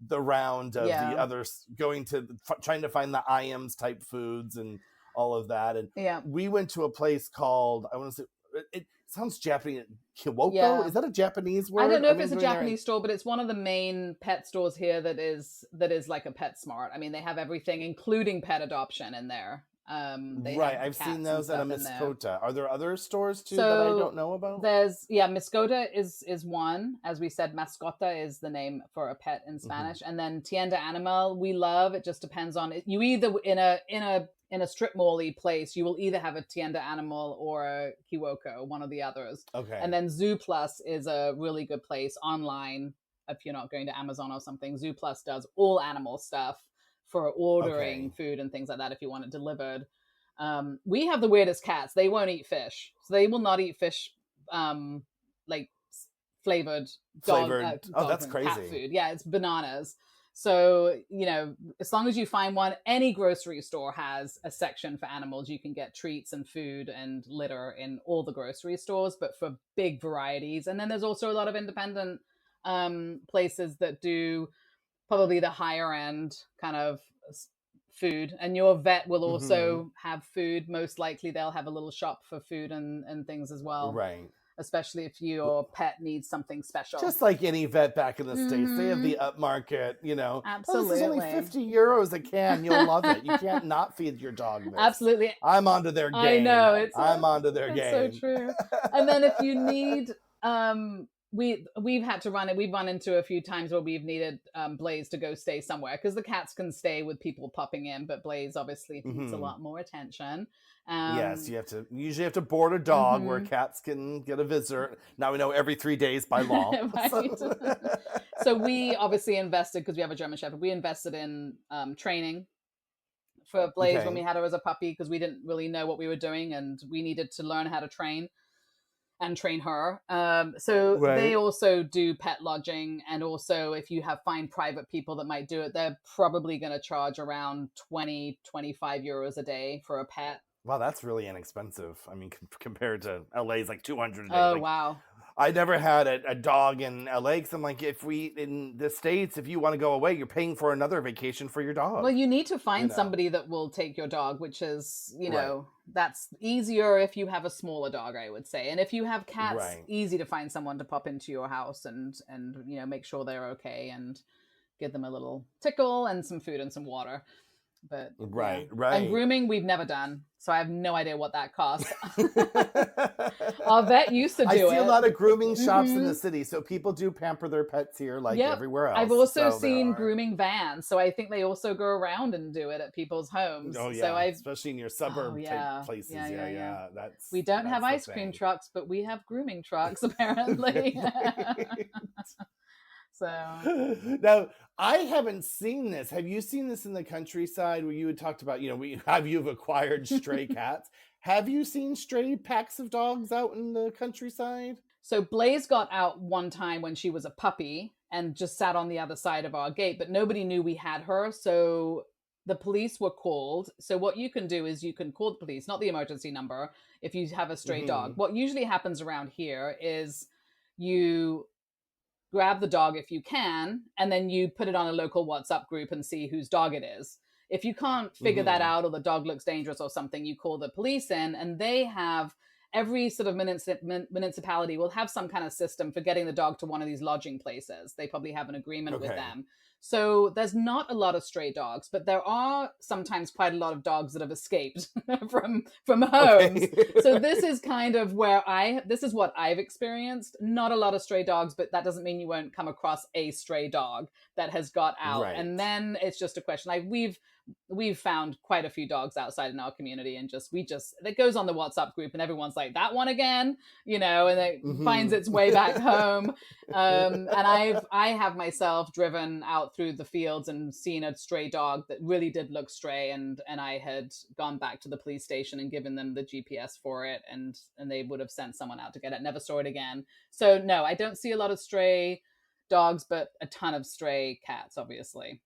Speaker 1: the round of the others, going to trying to find the IAMS type foods and all of that. And we went to a place called, I want to say, it sounds Japanese, Kiwoko. Yeah. Is that a Japanese word?
Speaker 2: I don't know if it's a Japanese store, but it's one of the main pet stores here that is like a PetSmart. I mean, they have everything, including pet adoption, in there.
Speaker 1: I've seen those at a Mascota. Are there other stores too that I don't know about?
Speaker 2: There's Mascota is one. As we said, mascota is the name for a pet in Spanish. And then Tienda Animal we love. It just depends on it. You either in a strip mall-y place, you will either have a Tienda Animal or a Kiwoko, one of the others.
Speaker 1: Okay.
Speaker 2: And then Zoo Plus is a really good place online if you're not going to Amazon or something. Zoo Plus does all animal stuff for ordering food and things like that if you want it delivered. We have the weirdest cats. They won't eat fish. So they will not eat fish like flavored dog
Speaker 1: that's crazy.
Speaker 2: Cat food. Yeah, it's bananas. So, as long as you find one, any grocery store has a section for animals. You can get treats and food and litter in all the grocery stores, but for big varieties. And then there's also a lot of independent places that do probably the higher end kind of food, and your vet will also have food. Most likely they'll have a little shop for food and things as well.
Speaker 1: Right.
Speaker 2: Especially if your pet needs something special.
Speaker 1: Just like any vet back in the States, they have the upmarket,
Speaker 2: Absolutely.
Speaker 1: Oh, this is only €50 a can. You'll love it. You can't not feed your dog this.
Speaker 2: Absolutely.
Speaker 1: I'm onto their game.
Speaker 2: I know.
Speaker 1: I'm onto their game.
Speaker 2: So true. And then if you need... we've had to run it. We've run into a few times where we've needed Blaze to go stay somewhere, because the cats can stay with people popping in, but Blaze obviously needs a lot more attention.
Speaker 1: Yes, you usually have to board a dog where cats can get a visitor. Now we know every 3 days by law.
Speaker 2: Right. So we obviously invested, because we have a German Shepherd. We invested in training for Blaze when we had her as a puppy, because we didn't really know what we were doing, and we needed to learn how to train her. They also do pet lodging, and also if you find private people that might do it, they're probably going to charge around 20-25 euros a day for a pet.
Speaker 1: Wow, that's really inexpensive. I mean, compared to LA's like 200 a day.
Speaker 2: Oh, wow.
Speaker 1: I never had a dog in LA, because I'm like, in the States, if you want to go away, you're paying for another vacation for your dog.
Speaker 2: Well, you need to find somebody that will take your dog, which is, that's easier if you have a smaller dog, I would say. And if you have cats, easy to find someone to pop into your house and make sure they're okay and give them a little tickle and some food and some water. But
Speaker 1: right.
Speaker 2: And grooming we've never done, so I have no idea what that costs. Our vet used to do it.
Speaker 1: I see a lot of grooming shops in the city, so people do pamper their pets here like everywhere else.
Speaker 2: I've also seen grooming vans, so I think they also go around and do it at people's homes.
Speaker 1: Oh yeah, especially in your suburb type places. Yeah.
Speaker 2: We don't have ice cream trucks, but we have grooming trucks apparently. So
Speaker 1: now, I haven't seen this. Have you seen this in the countryside, where you had talked about, you've acquired stray cats? Have you seen stray packs of dogs out in the countryside?
Speaker 2: So Blaze got out one time when she was a puppy and just sat on the other side of our gate, but nobody knew we had her. So the police were called. So what you can do is you can call the police, not the emergency number, if you have a stray dog. What usually happens around here is you grab the dog if you can, and then you put it on a local WhatsApp group and see whose dog it is. If you can't figure that out, or the dog looks dangerous or something, you call the police in, and they have every sort of municipality will have some kind of system for getting the dog to one of these lodging places. They probably have an agreement with them. So there's not a lot of stray dogs, but there are sometimes quite a lot of dogs that have escaped from homes. So this is kind of where this is what I've experienced. Not a lot of stray dogs, but that doesn't mean you won't come across a stray dog that has got out. Right. And then it's just a question. We've found quite a few dogs outside in our community, and it goes on the WhatsApp group, and everyone's like, that one again, and it finds its way back home. And I have myself driven out through the fields and seen a stray dog that really did look stray, and I had gone back to the police station and given them the GPS for it, and they would have sent someone out to get it. Never saw it again. So no, I don't see a lot of stray dogs, but a ton of stray cats, obviously.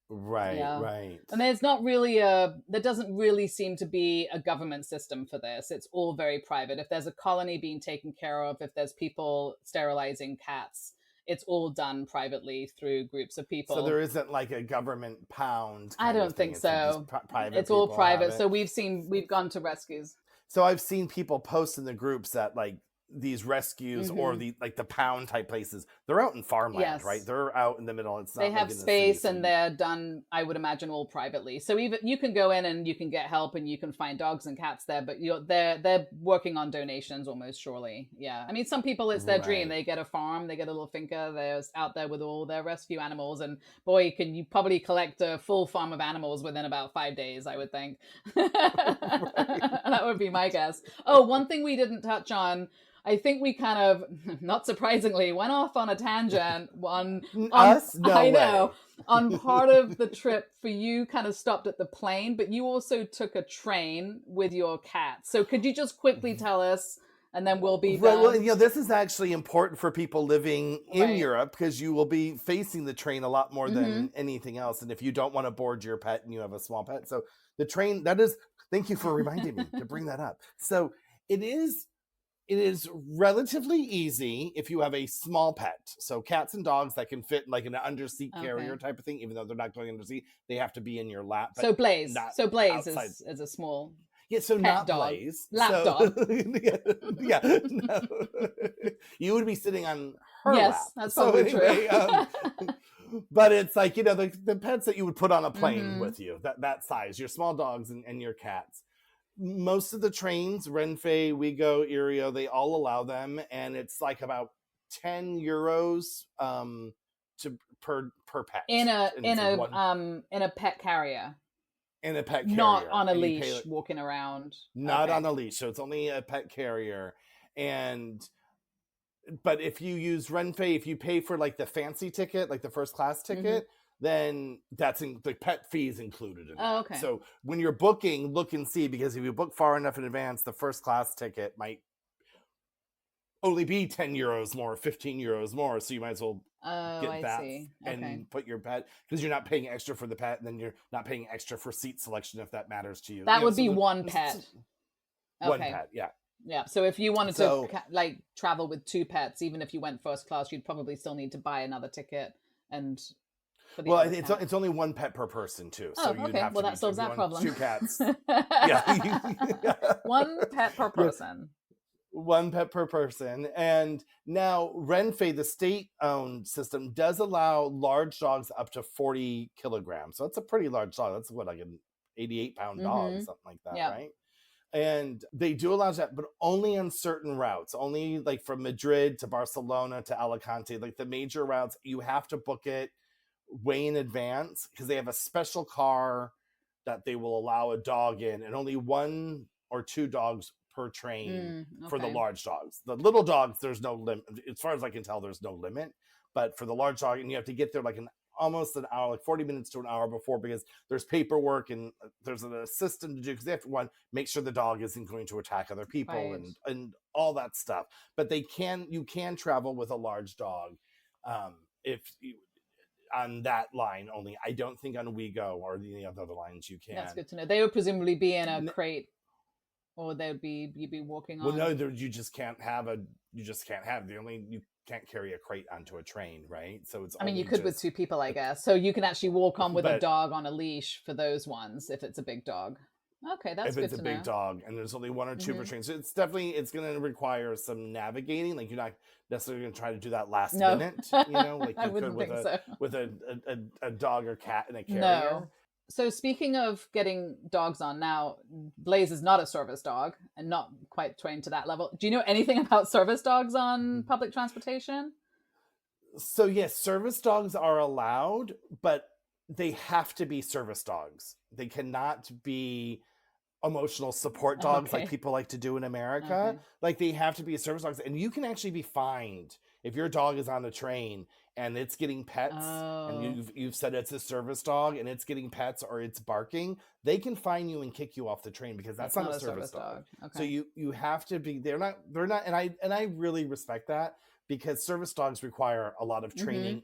Speaker 1: Right.
Speaker 2: And there's not really there doesn't really seem to be a government system for this. It's all very private. If there's a colony being taken care of, if there's people sterilizing cats, it's all done privately through groups of people.
Speaker 1: So there isn't like a government pound.
Speaker 2: I don't think so. It's all private. So we've gone to rescues.
Speaker 1: So I've seen people post in the groups that like these rescues or the pound type places, they're out in farmland, right? They're out in the middle. It's not
Speaker 2: they have space, and they're done, I would imagine, all privately. So even you can go in and you can get help and you can find dogs and cats there, but they're working on donations almost surely. Yeah. I mean, some people, it's their dream. They get a farm, they get a little finca, they're out there with all their rescue animals, and boy, you probably collect a full farm of animals within about 5 days, I would think. That would be my guess. Oh, one thing we didn't touch on, I think we kind of, not surprisingly, went off on a tangent on us. No I know. On part of the trip for you, kind of stopped at the plane, but you also took a train with your cat. So could you just quickly tell us, and then we'll be done?
Speaker 1: Well, this is actually important for people living in Europe, because you will be facing the train a lot more than anything else. And if you don't want to board your pet and you have a small pet, so the train, thank you for reminding me to bring that up. So it is relatively easy if you have a small pet. So cats and dogs that can fit like an underseat carrier type of thing, even though they're not going underseat, they have to be in your lap.
Speaker 2: So Blaze is a small
Speaker 1: so not
Speaker 2: dog.
Speaker 1: Blaze.
Speaker 2: Lap dog.
Speaker 1: No. You would be sitting on her lap.
Speaker 2: Yes, that's probably true.
Speaker 1: But it's like, the pets that you would put on a plane with you, that size, your small dogs and your cats. Most of the trains, Renfe, Ouigo, Irio, they all allow them, and it's like about 10 euros per pet
Speaker 2: in a pet carrier.
Speaker 1: In a pet carrier,
Speaker 2: not on a leash, walking around.
Speaker 1: Not on a leash, so it's only a pet carrier. But if you use Renfe, if you pay for like the fancy ticket, like the first class ticket, then that's the pet fees included in that.
Speaker 2: Okay.
Speaker 1: So when you're booking, look and see, because if you book far enough in advance, the first class ticket might only be 10 euros more, 15 euros more. So you might as well get that and put your pet, because you're not paying extra for the pet, and then you're not paying extra for seat selection if that matters to you.
Speaker 2: That would be one pet.
Speaker 1: One pet, yeah.
Speaker 2: Yeah, so if you wanted to travel with 2 pets, even if you went first class, you'd probably still need to buy another ticket and.
Speaker 1: It's only 1 pet per person too. So you'd have to
Speaker 2: that solves that problem.
Speaker 1: 2 cats.
Speaker 2: 1 pet per person.
Speaker 1: 1 pet per person. And now Renfe, the state-owned system, does allow large dogs up to 40 kilograms. So that's a pretty large dog. That's like an 88-pound dog, something like that, right? And they do allow that, but only on certain routes. Only like from Madrid to Barcelona to Alicante, like the major routes, you have to book it way in advance, because they have a special car that they will allow a dog in, and only 1 or 2 dogs per train for the large dogs. The little dogs, there's no limit. As far as I can tell, there's no limit. But for the large dog, and you have to get there like almost an hour, like 40 minutes to an hour before, because there's paperwork and there's an assistant to do, because they have to make sure the dog isn't going to attack other people and all that stuff. But you can travel with a large dog on that line only. I don't think on WeGo or any of the other lines you can.
Speaker 2: That's good to know. They would presumably be in a crate, or you'd be walking on.
Speaker 1: Well, no, you just can't have you can't carry a crate onto a train, right? So it's.
Speaker 2: I mean, you could with two people, I guess. So you can actually walk on with a dog on a leash for those ones if it's a big dog. Okay, that's good to know. If it's a big
Speaker 1: dog and there's only one or two per train, so it's going to require some navigating. Like you're not necessarily going to try to do that last minute, like you could with a dog or cat in a carrier.
Speaker 2: No. So speaking of getting dogs on, now Blaze is not a service dog and not quite trained to that level. Do you know anything about service dogs on public transportation?
Speaker 1: So yes, service dogs are allowed, but they have to be service dogs. They cannot be emotional support dogs like people like to do in America. Okay. Like they have to be service dogs, and you can actually be fined if your dog is on a train and it's getting pets and you've said it's a service dog and it's getting pets or it's barking. They can fine you and kick you off the train because that's not a service dog. Okay. So you have to be. They're not. And I really respect that because service dogs require a lot of training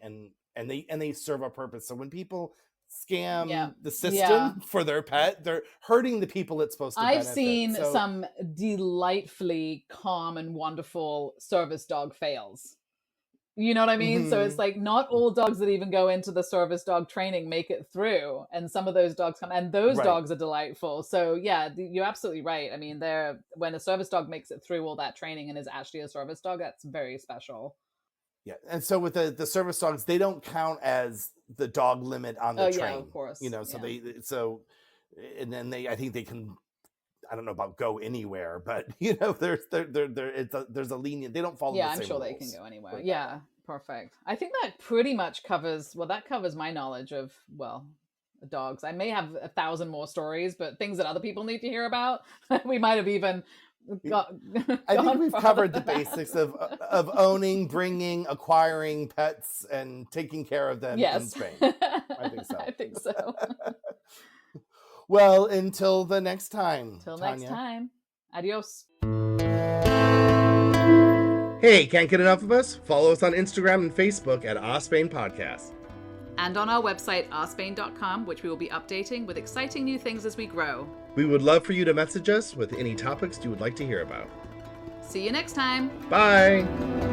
Speaker 1: and they serve a purpose. So when people scam the system for their pet, they're hurting the people it's supposed to benefit.
Speaker 2: I've seen some delightfully calm and wonderful service dog fails. You know what I mean? So it's like not all dogs that even go into the service dog training make it through, and some of those dogs come, and those dogs are delightful. So yeah, you're absolutely right. I mean, when a service dog makes it through all that training and is actually a service dog, that's very special.
Speaker 1: Yeah, and so with the service dogs, they don't count as the dog limit on the train.
Speaker 2: Yeah, of course.
Speaker 1: So I think they can. I don't know about go anywhere, but there's a lenient. They don't follow.
Speaker 2: Yeah,
Speaker 1: the same
Speaker 2: I'm sure
Speaker 1: rules.
Speaker 2: They can go anywhere. Yeah, perfect. I think that pretty much covers my knowledge of dogs. I may have 1,000 more stories, but things that other people need to hear about. We might have even.
Speaker 1: I think we've covered the basics of owning, bringing, acquiring pets, and taking care of them in Spain. I think so. Well, until the next time.
Speaker 2: Next time. Adios.
Speaker 1: Hey, can't get enough of us? Follow us on Instagram and Facebook at Spain Podcast.
Speaker 2: And on our website, ourspain.com, which we will be updating with exciting new things as we grow.
Speaker 1: We would love for you to message us with any topics you would like to hear about.
Speaker 2: See you next time.
Speaker 1: Bye.